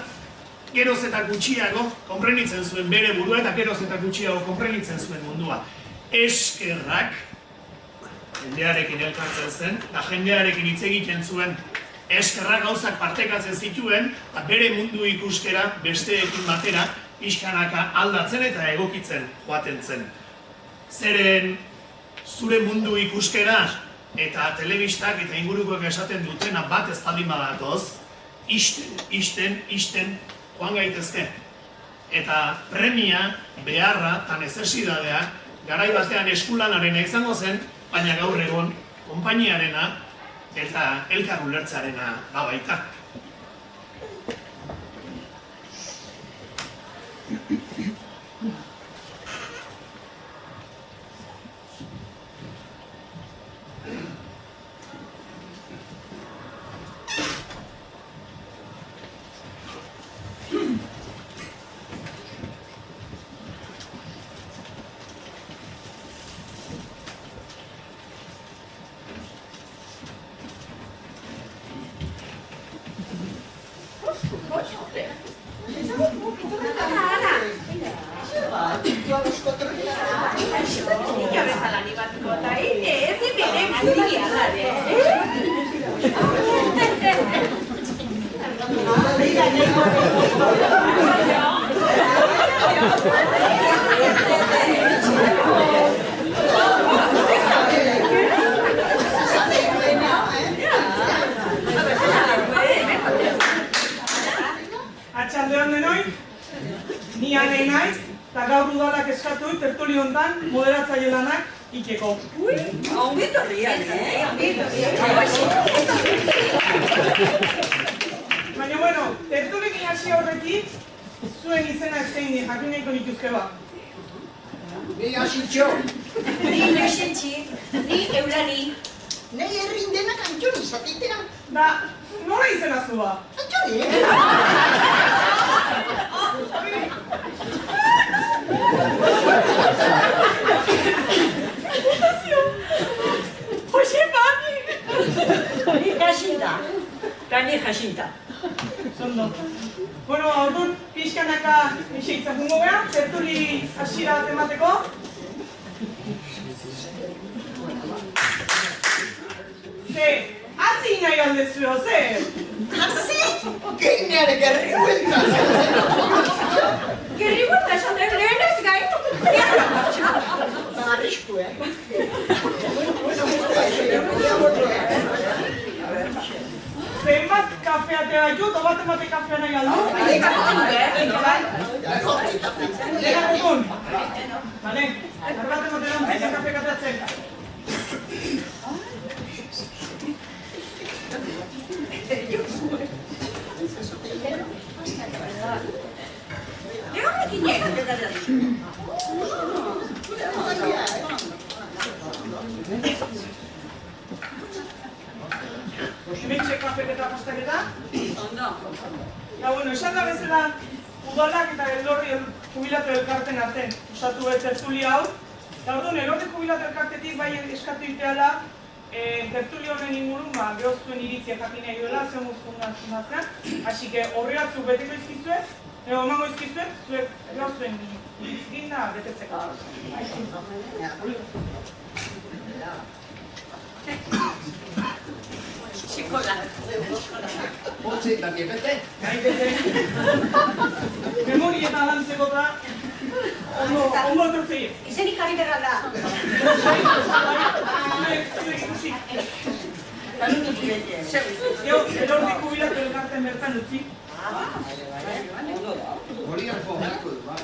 geroz eta gutxiago konprenitzen zuen bere burua eta geroz eta gutxiago konprenitzen zuen mundua. Eskerrak jendearekin elkartzen zen, eta jendearekin hitz egiten zuen. Eskerrak gauzak partekatzen zituen, eta bere mundu ikuskera besteekin batera pixkanaka aldatzen eta egokitzen joaten zen. Zeren zure mundu ikuskera eta telebistak eta ingurukoek esaten dutena bat ez baldin badatoz, isten joan gaitezke. Eta premia, beharra eta nezesidadea garai batean eskulanarena izango zen, baina gaur egon konpainiarena eta elkar ulertzarena da baita. Atxaldeon denoi, ni Ane naiz, eta gaur udalak eskatu tertulio hontan moderatzaile lanak ikeko. Baina, bueno, tertulekin hasi aurretik, zuen izena ez zein jakin nahiko nituzke ba. Ni Asintxo. Ni Lexentxi, ni Eulani. Nahi herrin denak Antxoni izatitera. Da, nola izena zu ba? Antxoni, Ni Jacinta. Eta ni Jacinta. Zondo. Bueno, orduan pixkanaka eseitza jungo gara, tertuli hasiera bat emateko. Ze, hasi nahi aldezue, ze? hasi, geinare gerri huelta. Gerri gueta esan dut lehenez gain. Arrisku, Zenbat kafea te gaitu, eta bat emate kafea nahi aldu? Lega egun. Bale, bat emate lantzizia kafe katatzen. Hementxe kafeketa pastaketa. Ja, bueno, esan da bezala udalak eta elorri jubilatu elkarten artean osatu tertuli hau. Eta orduan, elorri jubilatu elkartetik bai eskatu iteala tertuli honen ingurun, gehoztuen iritzia jakin nahi duela, zen fundazioan. Así que horri batzuk beteko izkizuet, emango izkizuet, zuek gehoztuen irizkin da betetzeko. Hortzik, baki bete? Gai bete. Memorietan lantzeko da, ondo etortzei. Izenik jarri berra da. Zuek ikusi. Gero, elordi jubilatu elkarten bertan utzi. Hori alfo beharko du, ba.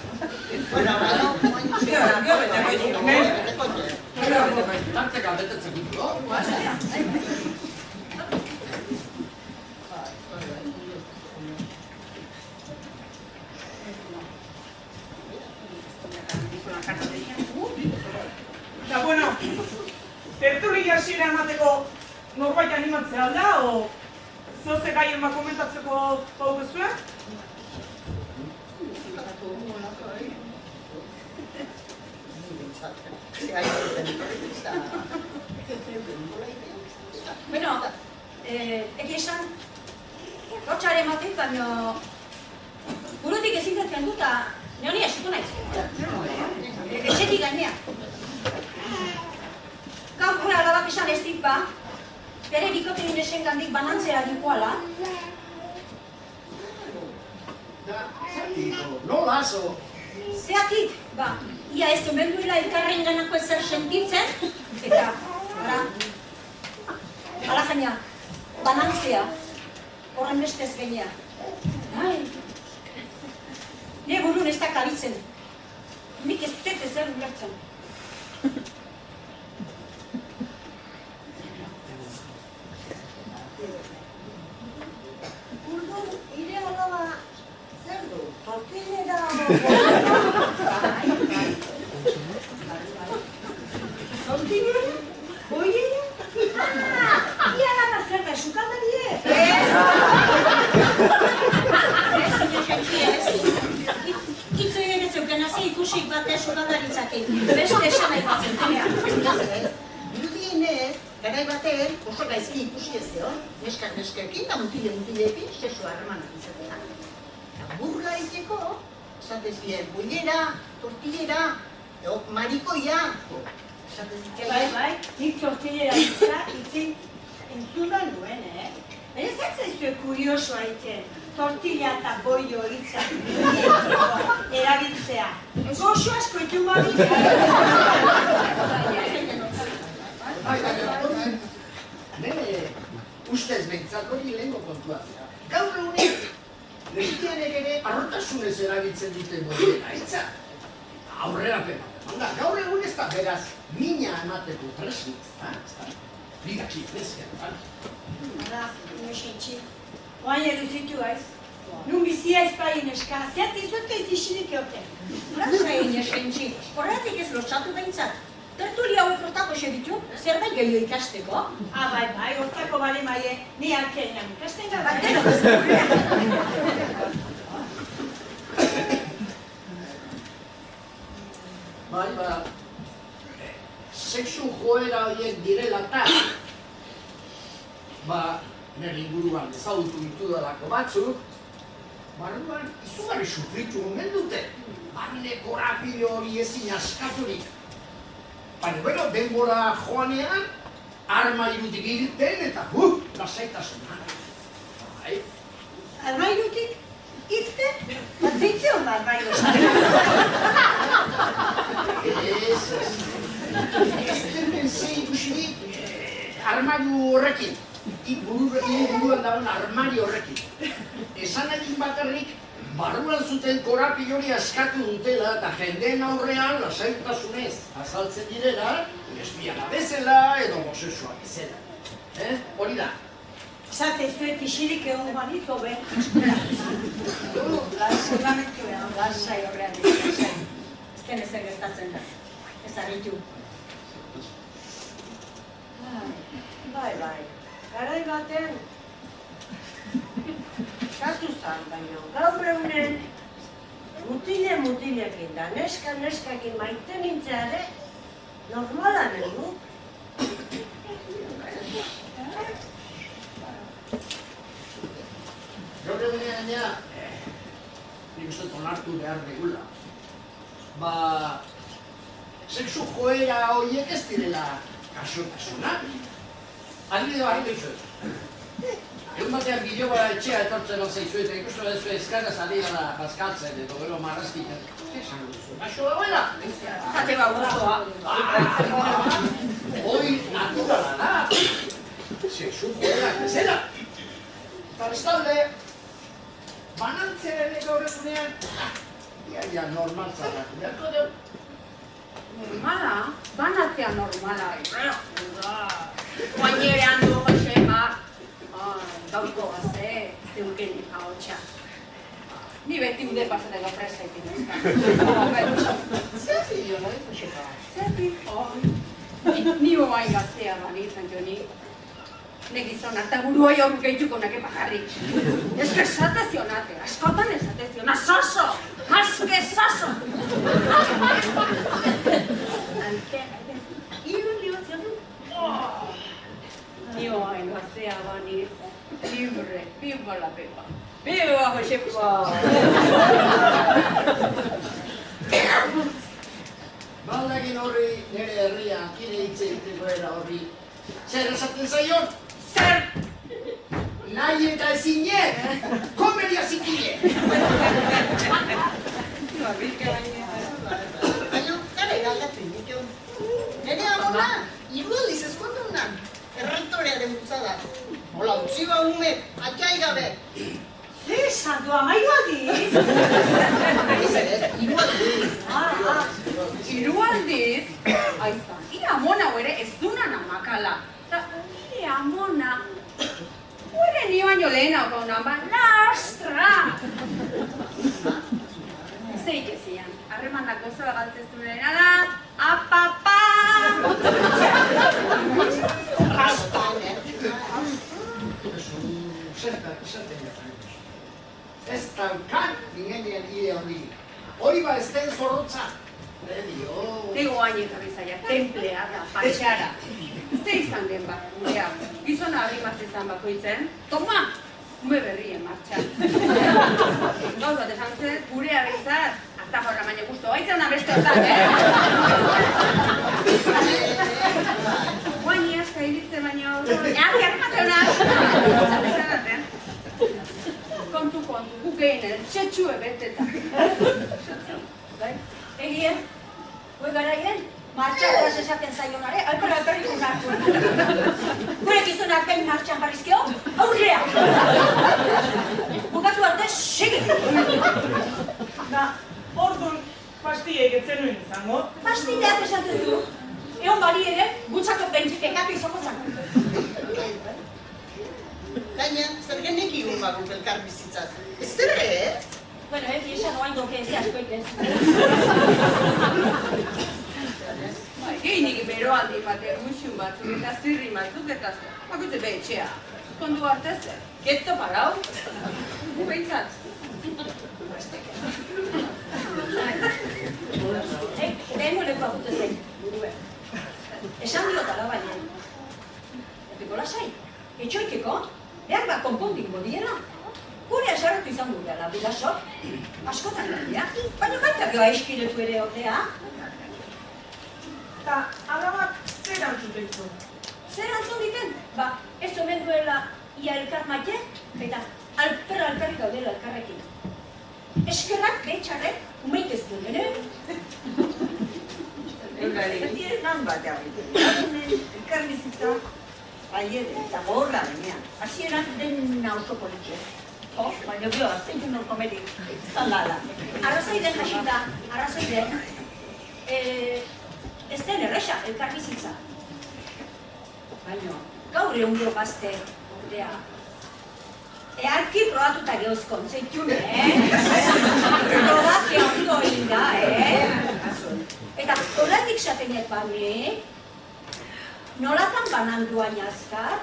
Tarteka betetzen dut. Eta, bueno, tertuli hasiera emateko norbait animatzea alda, o zoze gaien bat komentatzeko pau bezue? Bueno, egia esan, rotxare ematen, baina burutik ezin dut kendu eta neonia esiko naiz. Etxetik gainea. Gaur gure alabak esan ez dit ba, bere bikote inesen gandik banantzera dikoala. Nola, zo? Zeatik, ba, ia ez omen duela elkarren ganako ezer sentitzen, eta, ala jaina, banantzea, horren bestez gainea. Ne burun ez da kabitzen, nik ez dut ezer ulertzen. Tortillera? Boiera? Ia lana zer da, sukaldarie? Ez. Itzo ere zeuken hasi ikusik bate sukaldaritzakin. Beste esan nahi bat zeukenean. Irudienez, garai batean oso gaizki ikusi ez zeon, neskak-neskekin eta mutile-mutileekin sexu harremanak izatea. Eta burla egiteko, esatez bien, boilera, tortillera, edo marikoia. Bai, nik tortillera itzin entzuna nuen, Baina zaitzaizue kuriosoa egiten, tortilla eta boio hitzak erabiltzea. Goxo asko itun badik. Nire ustez behintzat hori lehenko kontua. Gaur egunek, lehikian ere arrotasunez erabiltzen duten boiera, hitza. Aurrera pena. Gaur egun ez da beraz, mina emateko tresnik, bidaki, nezken, Hala, inoxentxi. Oain eduzitu aiz. Nun bizia ezpain eska, zeatizuetka izisilik eoten. Lasai, inoxentxi, horretik ez lotxatu behintzat. Tertulia hauek hortako segitu, zerbait gehiago ikasteko. Bai, hortako bale maie, ni arkenean ikasten gara. Bai, sexu joera horiek direla eta nire inguruan ezagutu ditudalako batzuk, barruan izugarri sufritu omen dute. Barne korapilo hori ezin askaturik. Baina, denbora joanean, armairutik irten eta lasaitasuna. Armairutik irten? Zintzion da armairutik. Ez den zei ikusirik armairu horrekin. Inguruan dagoen armari horrekin. Esan egin bakarrik, barruan zuten korapilo hori askatu dutela eta jendeen aurrean lasaitasunez azaltzen direla, lesbiana bezala edo homosexual bezala. Hori da. Zateizuet isilik egon banito be. Seguramente behar, lasai horrean izan. Ezken ezer gertatzen da. Ez aritu. Bai. Garai baten katu zan, baina gaur egunen mutilekin da neskakin maite nintzeare normala nengu. Gaur egunean nik uste onartu behar degula. Sexu joera horiek ez direla kasotasunak. Adibide bat dizuet. Egun batean bideo gara etxea etortzen hau zaizuet, eta ikusten bat zuen eskaraz ari gara bazkaltzen, edo gero marrazkitzen. Esan duzu, baxo dagoela? Jate bagozoa. Hoi naturala da. Sexu joerak bezala. Eta bestalde, banantzea ere gaur egunean, ia normaltzarako beharko dugu. Normala? Banatzea normala. Guainerean du, Josema. Gaurko gazte, zeuken ahotsa. Ni beti ude pasateko prestaikin, ez da? Zerti jo, Josema? Zerti? Ni oain gaztea izan jo ni. Negizonak eta buruai hor gehituko nake bakarrik. Ez que esatezionate, askotan esateziona, soso! Aske soso! Irun libatzen du? Ni oain gaztea baniz, libre, viva la pepa. Viva, Josepa! Baldagin horri nire herrian, kire hitze egiteko era horri. Zer esaten zaion? Zer! Nahi eta ezine! Komeria zikine! Baina, gara galdatu ditu. Nire amona, irualdiz eskondunan. Errektorearen bultzada. Hola, utzi ba ume, atxai gabe. Zer esan du, amairu aldiz? Irualdiz. Irualdiz? Aizan, ia amona ere ez dunan amakala. Eta nire amona, ere ni baino lehenako nama, lastra! Zeik ezian, harremanak gozoa galtzezunen ala, apapa! daukan, ningenien hile hori. Hori ba ez den zorrotza. Nego hain ekarri zaila, templea da, patxara. Ze izan den bat, gurea. Gizona harri izan bakoitzen, toma! Ume berrien martxan. Gauz bat esan zen, gure abezat, harta jorra baina guztu, haitzen da beste hortan, Guain iazka iritzen baina, jarri armatzen hona! Kontu, gukeinen, txetxue beteta. Egie, gure garaien, martxagoraz esaten zaionare, alkola alperriko nartu. Gure gizonak behin martxan jarrizkeo, aurrea! Bukatu arte, segitu! Orduan, pastillek etzen nuen izango. Pastilleak esatezu. Egon bali ere, gutzako bentzikekatu izango zango. Gaina, zer geneki guk elkar bizitzaz. Ez zer ez? Bueno, esan oain doke ez askoik ez. Geinik beroaldi batean muxun batzuk eta zirri batzuk eta bakutze behetxea. Kondu hartez, getto parau. Beitzat. Lehen moleko agute zen, burue. Esan diotala baina. Eteko lasai, etxoikeko, behar bat konpontingo diela. Gure asarretu izan dutela, bilasok. Askotan gaia, baina baita aizkiretu ere ordea. Eta alabak zer antzuten zu? Zer antzun diten? Ba, ez omen duela ia elkar maite, eta alperrik gaudela elkarrekin. Eskerrak, betxarrek, umeik ez duen, Beti esan bat egiten. Elkar bizitza, aiere eta gorra denean. Hasieran den oso politxe. Baina bio, azten jendor komedi. Zalala. Arrazoi den jasinda, arrazoi den. Ez den erresa, elkar bizitza. Baina, gaur egun gero gazte, ordea. Earki probatuta gehoz kontzeitun, Probake ondo egin da, Eta horretik zatenet bane, nolatan bananduan azkar,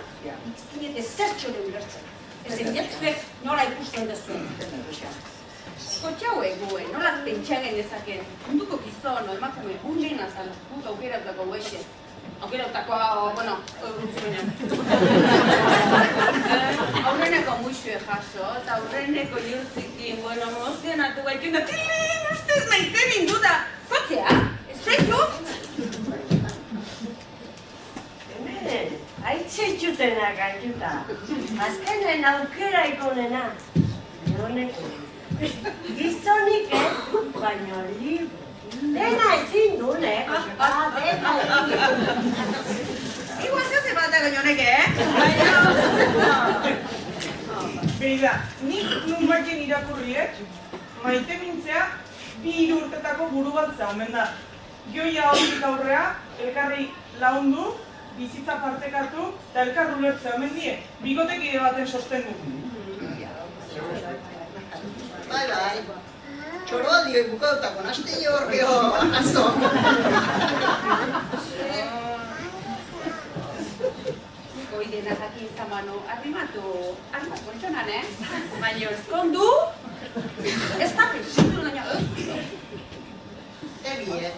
izkinet ez zertxore ulertzen. Ez eginet zuek nola ikusten dezuen. Kotxau eguen, nolaz pentsagen ezaken, munduko gizon, emakume, unen azal, guk aukeratako guexe. Aukeratakoa, bueno, gutzu baina. Aurreneko muixue jaso, eta aurreneko jurtzikin, bueno, mozionatu gaikin da, tilin, ustez maite ninduda. Kotzea, ez zaitu? Hemen, aitzitxutena gaituta. Azkenen aukera ikonena. Honeko. Gizonik ez, baino libre. Dena ezin du, dena Igual se hace falta gainonek, Beida, nik nun baiten irakurriek, maite mintzea 2 urtetako buru baltza omen da. Gioia hortik aurrea, elkarri laundu, bizitza partekatu, eta elkar ulertzea omen die, bikotekide baten sostengu. Bai. Txoroa dio bukautako, naste horreo, azo. Oidena jakin zamano, arrimatu kontxonan, Baina ezkondu, ez da pesitu naina. Egie,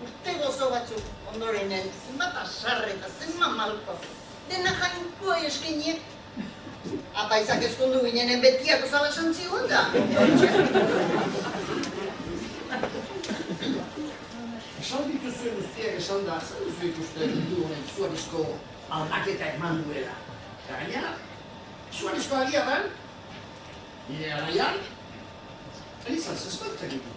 urte gozo batzuk ondorenen, zenbat asarre eta zenbat malko. Dena jainko eskinie. Apaizak ezkondu ginenen betiako zala santzigun da. Esan dituzuen guztiak esan da, zer duzu ikusten ditu honen zuarizko aldaketa eman duela. Eta gainera, zuarizko agia da, nire araian, elizan zezkoetak ditu.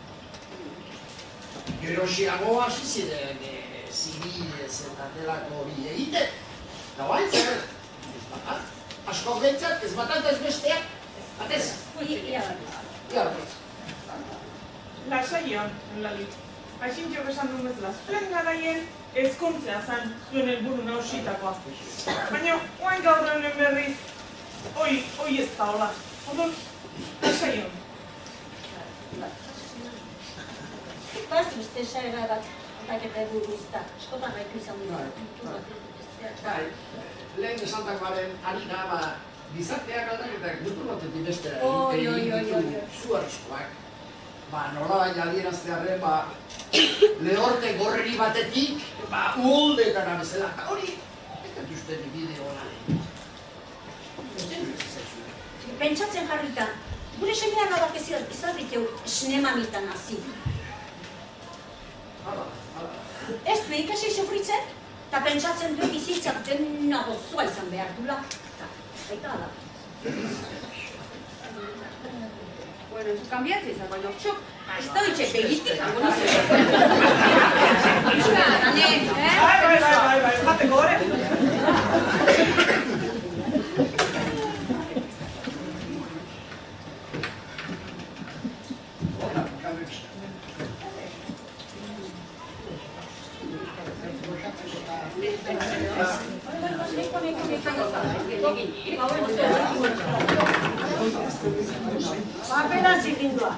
Gerosiago hasi ziren zibilez eta delako hori egiten. Eta guain zer, asko gentzat, ez bat ez besteak, batez. Ia batez. Lasaian, Lali. Aixintxok esan duen bezala, zuen garaien ezkontzea zen zuen helburu nausitakoa. Baina, oain gaur honen berriz, hoi ez da hola. Odon, lasaian. Baz uste saera bat, aldaketa buruzta, eskotan gaitu izan dut. Lehen esantakoaren harina, gizarteak aldaketak mutur batetik bestera Oi, egiten ditu zuharrizkoak. Nolabait adieraztearren, lehorte gorri batetik, uholdetara bezala. Hori, ez dut uste bideo lan. Pentsatzen jarrita, gure semea nabak ezarriteu esnemamitan hazi. Ez du ikasi sufritzen, eta pentsatzen du bizitzak dena gozoa izan behar dula. Eta da. Bueno, ez kambiatze izan, baina txok. Ez da ditxe begitik, hango nizu. Euska, dane, Bai, jateko gore. Papela zikindua.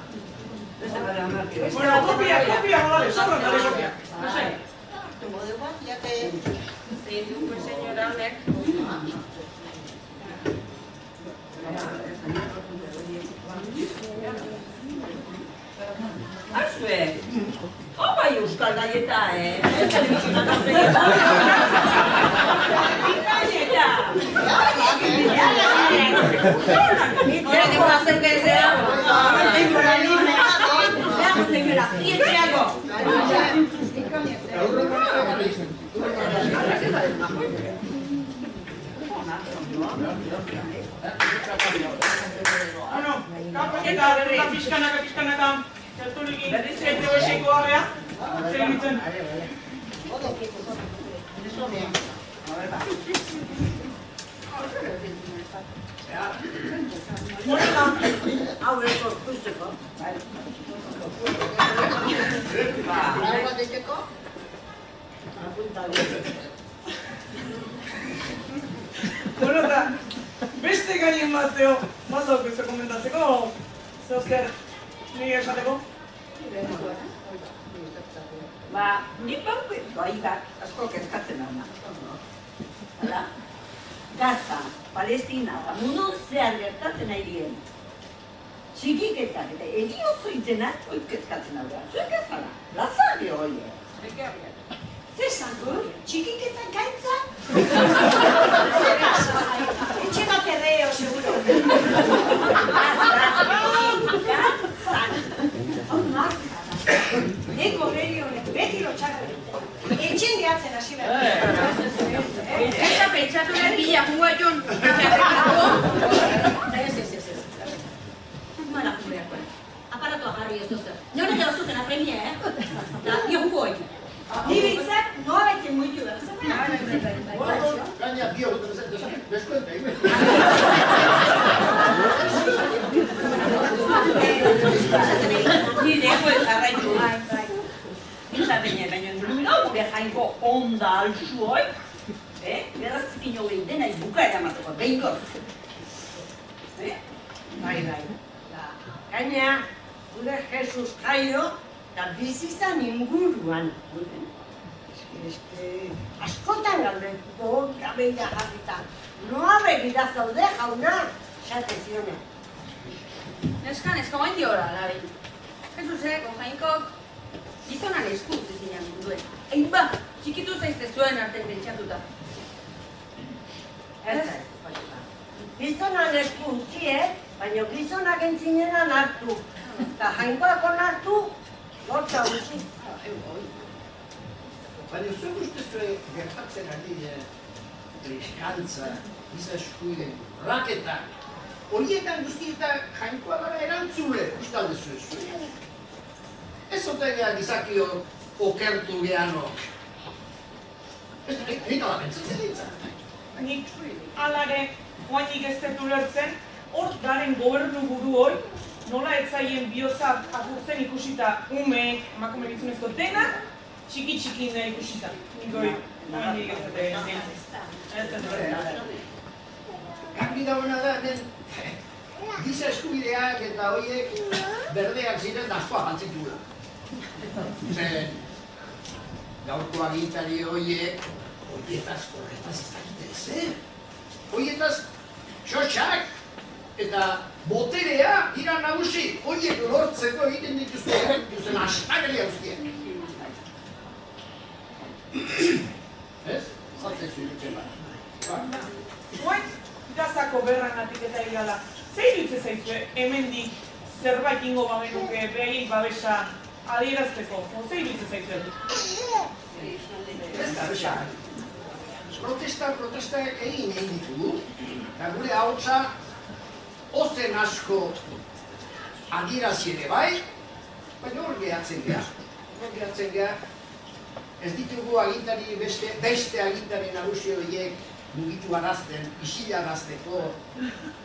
Bueno, kopia, vale, sobran dale kopia. Modelo jate... zein du, senyora honek. Arzue, opa euskal gaieta, Ahora que puedo hacer que sea. Eta pixkanaka, tertulikin, zertu esikoa beha, zer egiten. Monika, hau eko kusteko. Bat egiteko? Bueno, eta beste gaien bateo, batzok ez komentatzeko, zeo zer, nire esateko? Ni pauko aigak asko kezkatzen dauna. Hala, Gaza, Palestina, eta mundu zehar gertatzen ari dien. Txikiketak eta eriotzo itzenak, hoi kezkatzen dauna. Zuek ez zara, lazari hoi. Zer zango? Txikiketak gaitza? Etxe bat erreo, seguro. Hau marka. Neko beri honek, beti lotxarra. Etxen gehatzen hasi behar. Eta pentsatu nahi bila jungoa jon. Ez. Mala jungoiako. Aparatua jarri ez dozer. Nore gero zuten apremia, Da, nio jungoi. Ni bintzak, noa baitzen muitu da. Gaina, dio, deskuenta, Ni neko ez jarraitu. Izaten baina gau behainko onda alzu hoi, berazkin hori dena ibuka eramateko, behingoz. Bai. Gaina, gure Jesus Jairo, eta bizizan inguruan. Askotan galdetuko, gabeia jarrita. Noa begira zaude jauna, xate zionen. Neskan, eskagoen diora, labi. Jesusek, ojainkok, gizonan esku zizinan munduen. Ba, txikitu zaizte zuen arte pentsatuta. Ez. Gizonan esku utziet, baina gizonak entzinenan hartu. Eta jainkoak onartu, lortza utzi. Baina zuen ustezue gertatzen ari eskantza, giza eskuiden, raketak, horietan guztietan jainkoa gara erantzule, ustalde zuen. Ez otegea gizakio okertu geano. Ez nik ala pentsatzen ditzen. Nik alare, oainik ez dut ulertzen, hor garen gobernu buru hoi, nola etzaien bihotzak agurtzen ikusita umeek, emakume gizonezko denak, txiki ikusita. Nik hoi, oainik ez dut ulertzen. Garbi dagoena da, hemen giza eskubideak eta horiek berdeak ziren askoa jantzitula. Zen, gaurko agintari horiek, horietaz korretaz ez dakite zer. Horietaz Txotxak eta boterea dira nagusi, horiek lortzeko egiten dituzten astakeria guztiak. Ez? Zatzen zuhitzen bat. Guain, gazako berranatik eta igala. Zer iruditzen zaizue hemendik zerbait ingo bamenuke behaiek babesa adierazteko? Zer iruditzen zaizue? Protesta egin ditugu, eta gure ahotsa ozen asko adierazi ere bai, baina hor gehatzen geha. Ez ditugu agintari beste agintari nagusi horiek mugitu arazten, isilarazteko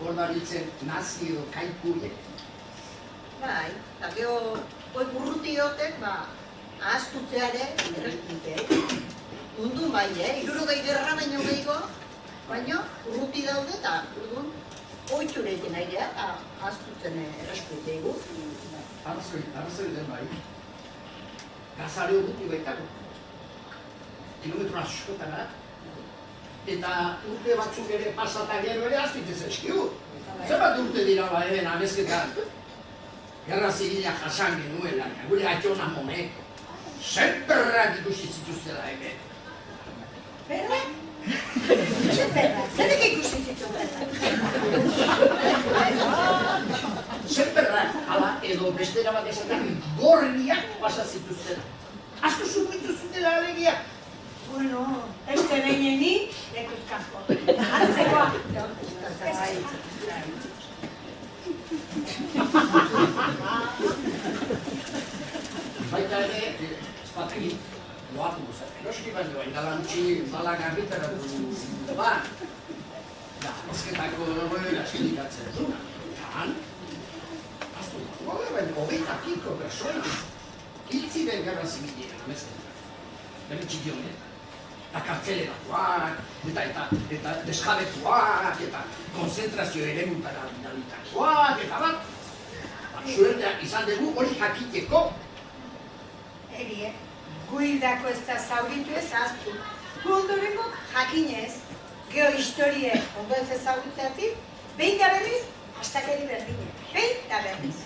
hor dabiltzen nazio kaikuiek. Bai, eta geho, burrutiotek, ahaztutzeare, erreskute. Mundu bai, 60 gerra baino gehiago, baina urruti daude eta urduan oiture egiten airea eta ahaztutzen erreskute egu. Arrazoi den bai, gazare urruti baitako. Kilometro askotara, eta urte batzuk ere pasata gero ere aztitzen zaizkigu. Zer urte dira ba hemen amezketan, gerra zibila jasan genuela, gure atxona monek, zenperrak ikusi zituztela hemen. Perrak? Zer perrak? Zerek ikusi zituztela? Zenperrak, ala edo bestera bat esaten gorriak pasa zituztela. Asko zurbitu zutela alegia. Bueno, beste behineni, lekuzkanko. Hartzekoa. Baita ere, espategin, loatu guzat. Eroski baino, indalantzi, balak argitaratu bat. Ezketako egoera sindikatzen duna. Han, aztu, baina, 25 persona. Hiltzi den gerra zibilean, amezketan. Bere txiki honetan. Eta kartzeleratuak, eta desjabetuak, eta konzentrazio eremutara bidalitakoak, eta bat. Zuerteak izan dugu hori jakiteko. Erie, guildako ez da zauritu ez ahaztu. Gu ondorengo jakinez, geohistorie ondo ez ezagutzeatik, behin da berriz, hastakeri berdine. Behin da berriz.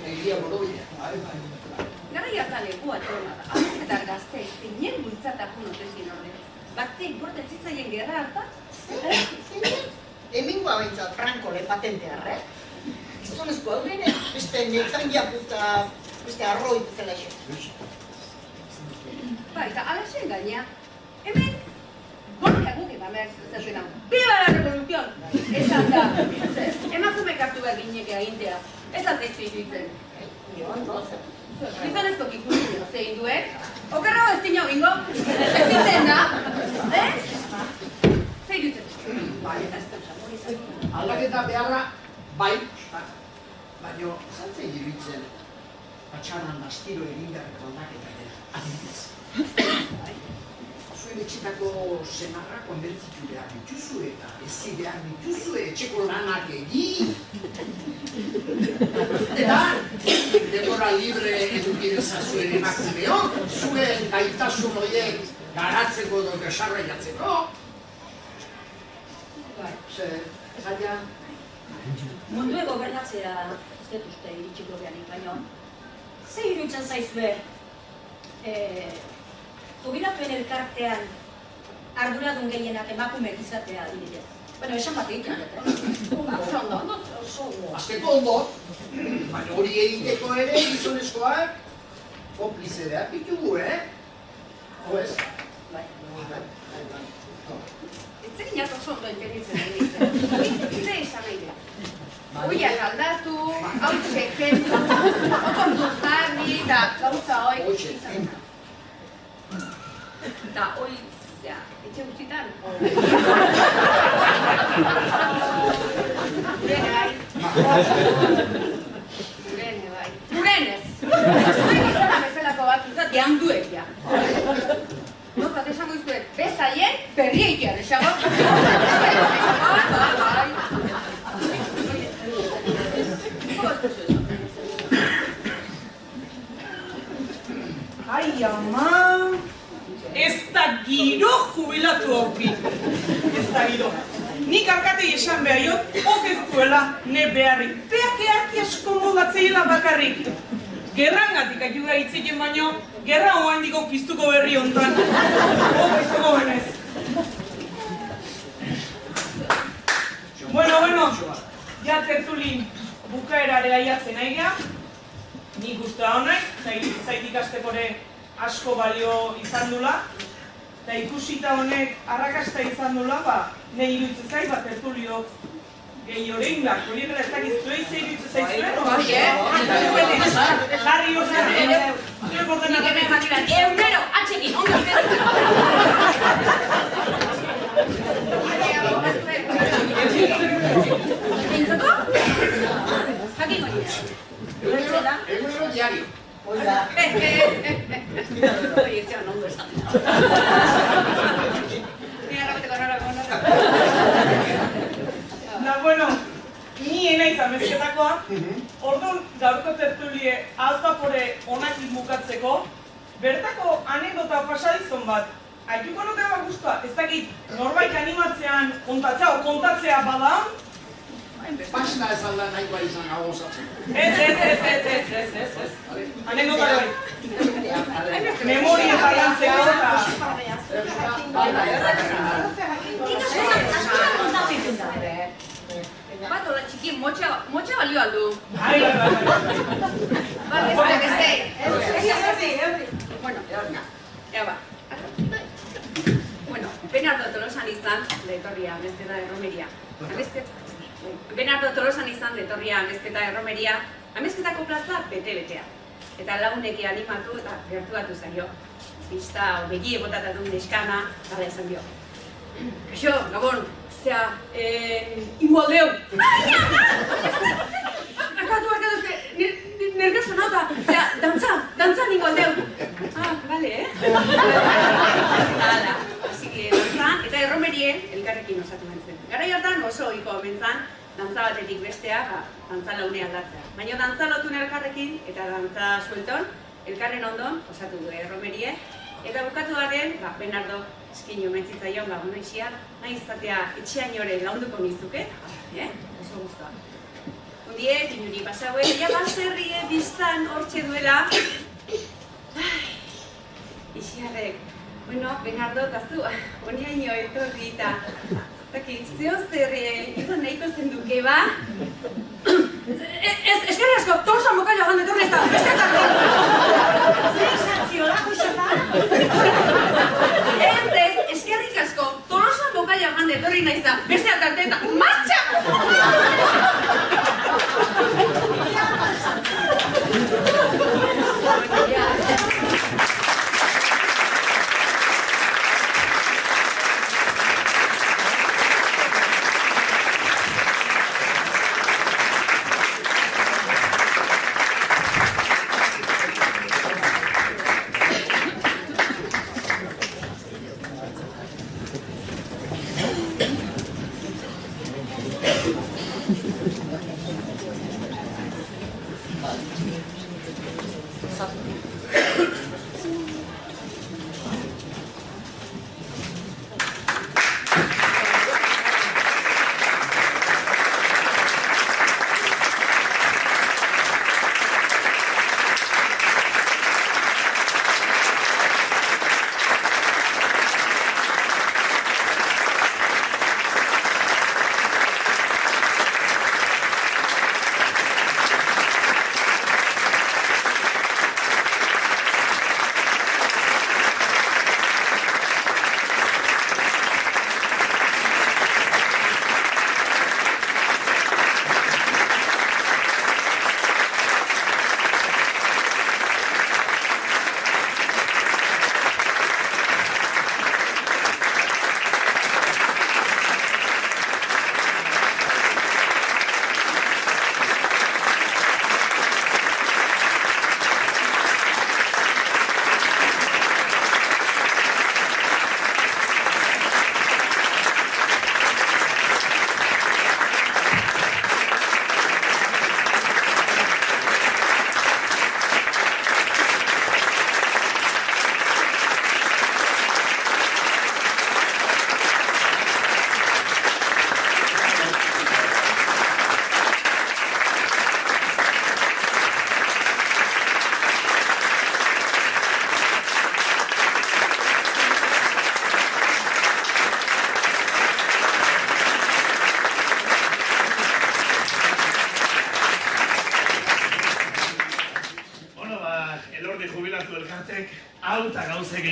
Egia borobila. Gara jartan egu atrona da, eta gazte zeinen bultzatako notezin horrek. Bakte inporten zitzaien gerra hartan? Hemengoa behintzat Frankole patente harrek. Gizonezko hau dene, beste netan japuta, beste arroi dutela xe. Ba, eta alaxen gaina, hemen, gorriak guke bameak zazena. Viva la revolución! Esan da, emakumek hartu behar gineke agintea, ez altzaizu ituitzen. Gizonezko kikusten zein duek, okerrago ez dino bingo, ez dintzen da, zein dutzen. Aldaketa beharra, bai, baina zantzei iruditzen patxaran astiro egin beharreko aldaketa dela, adibidez. Zuen etxetako senarrak konbentzitu behar dituzu eta ezi behar dituzu etxeko lanak egin. Eta, denbora libre edukideza zuen emakumeok, zuen gaitasun horiek garatzeko edo desarrollatzeko. Zaila... Mundue gobernatzea ez dut uste iritsiko behanik, baina ze iruditzen zaizue jubilatuen elkartean arduradun gehienak emakumeek izatea adibidez. Bueno, esan bat egiten dut, Azteko ondo, baina hori egiteko ere gizonezkoak konplize behar ditugu, Ho ez? Zer inat oso ondo entenditzen egiten. Zer izan nahi da? Uiak aldatu, hau txekendu, otortu jarri, eta gauza hoi izan da. Eta hoi, etxe guztietan. Urene bai. Urene bai. Urenez! Zuen izan bezalako bat izat, janduek ja. Nozat esango izuet, bezaien berrieitean esago. Ai, ama! Ez da giro jubilatu hauki. Ez da gido. Nik alkatei esan behaiot, ok ez duela ne beharrik. Beak earki asko modatzeila bakarrik. Gerrangatik aiuda hitziken baino, gerra oaindiko piztuko berri hontan. Piztuko benez. Bueno, ja tertulin bukaerare aiatzen aigea. Nik uste da honek, zait ikastekore asko balio izan dula. Eta ikusita honek arrakasta izan dula, nahi iruditzen zait, tertulio gehi horrein da. Horiek ez dakiz zuei ze iruditzen zaitzuen? Jarri horrein. Zuek ordenak egin. Egunero, atxekin, ondo Entzako? Jakin hori. Egunero diario. Oida. Hori, ez zian ondo esan. Ni arrabeteko nora. Bueno, ni enaiz amezketakoa, orduan gaurko tertulie azapore onakin bukatzeko, bertako anekdota pasadizon bat. Aituko nuke bat guztua, ez dakit norbait animatzean kontatzea bada? Pasna ez alda nahikoa izan hau osatzen. Ez. Anekdota bai. Memoria eta lantzeko Bat, hola txiki, motxa balio aldu. Bueno, Bernardo Tolosan izan, letorria, amezketa erromeria. Bernardo Tolosan izan, letorria, amezketa erromeria, amezketako plaza bete-betea. Eta laguneki animatu eta gertuatu zaio. Pista, begie botatatu neskana, gara esan dio. Kaixo, Gabon, zea, ingoaldeu! Akatu, nergazo nota, zea, dantzan ingoaldeu! Bale, Hala, así dantzan, eta erromerien elkarrekin osatu mentzen. Garai hartan oso ohiko omentzan, dantza batetik bestea, dantza laune aldatzea. Baina dantza lotun elkarrekin eta dantza suelton, elkarren ondon osatu du erromerie. Eta bukatu garen, Bernardo eskin omentzitzaion gabuna isia, nahi izatea etxean jore launduko nizuke, oso guztua. Hundie, tinuri pasaue, ja baserrie biztan hortxe duela. Isiarrek, bueno, Bernardo, tazu, honiaino etorri eta zeo zerre, izan nahiko zenduke, ba? Eskerri asko, Tolosan bokailo agan etorri ez da, beste atartu! Zer santziola, Joseba? Eskerrik asko, Tolosan bokailo agan etorri nahiz da, beste atartu eta martxa!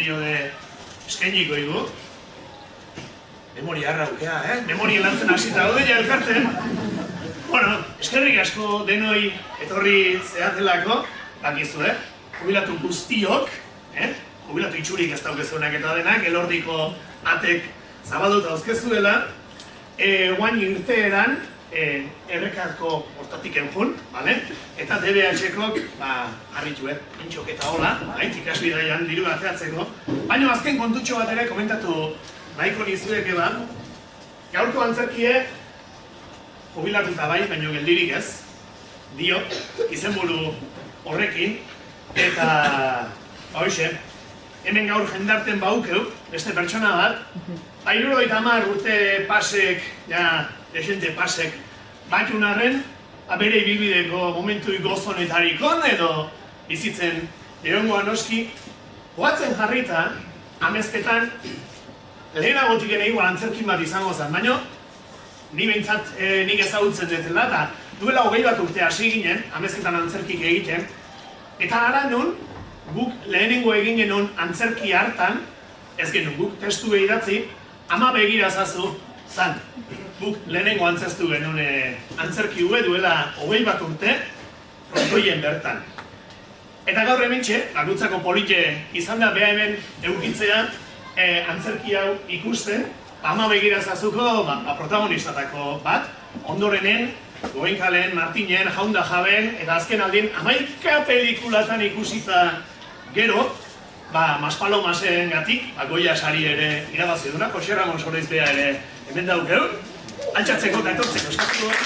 pilo de eskainiko igu. Memoria harra ukea, Memoria lantzen hasita gaude ja elkarten. Bueno, eskerrik asko denoi etorri zeatelako, bakizu, jubilatu guztiok, jubilatu itxurik ez daukezunak eta denak, elordiko atek zabalduta dauzkezuela, guain irteeran, errekarko hortatik enjun, eta DBH-kok, harritu, intxok eta hola, ikasbidaian diru ateatzeko, baina azken kontutxo bat ere komentatu nahiko nizuek eban, gaurko antzerkie jubilatuta bai, baina geldirik ez, dio, izenburu horrekin, eta, hoxe, hemen gaur jendarten baukeu, beste pertsona bat, 70 urte pasek, desente pasek, batun arren, bere ibilbideko momentu gozonetarikon edo bizitzen erongoa noski, hoatzen jarrita, amezketan, lehenagotik ere igual antzerkin bat izango zen, baina ni behintzat nik ezagutzen dutela, eta duela 20 bat urte hasi ginen, amezketan antzerkik egiten, eta ara nun, guk lehenengo egin genuen antzerki hartan, ez genuen guk testu idatzi, ama begira zazu zan. Guk lehenengo antzertu genuen antzerki hue duela 20 bat urte, frontoien bertan. Eta gaur hementxe, bakutzako polite izan da beha hemen eukitzea antzerki hau ikusten, ama begira zazuko protagonizatako bat, ondorenen, Goenkaleen, Martinen, Jaunda Jaben, eta azken aldien 11 pelikulatan ikusita gero, Maspalomasen gatik, Goya sari ere irabazi duna, Jose Ramon Soroizbea ere hemen daukeu, altxatzeko eta etortzeko eskatuko dut.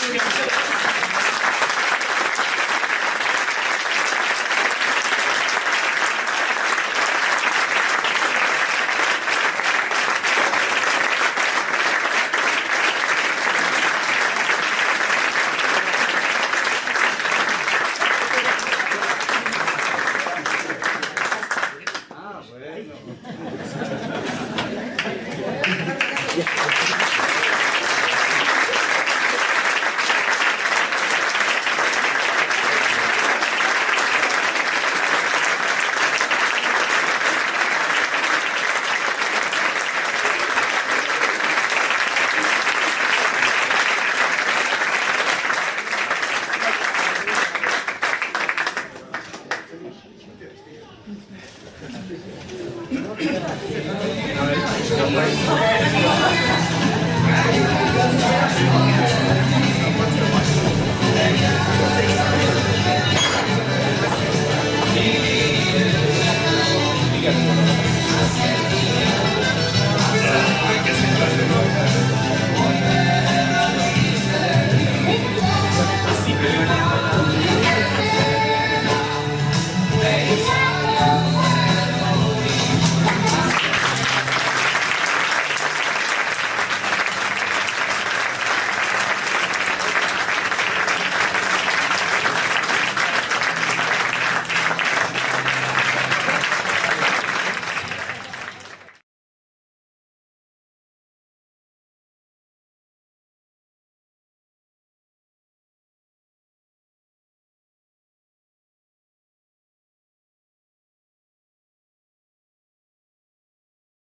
Gracias.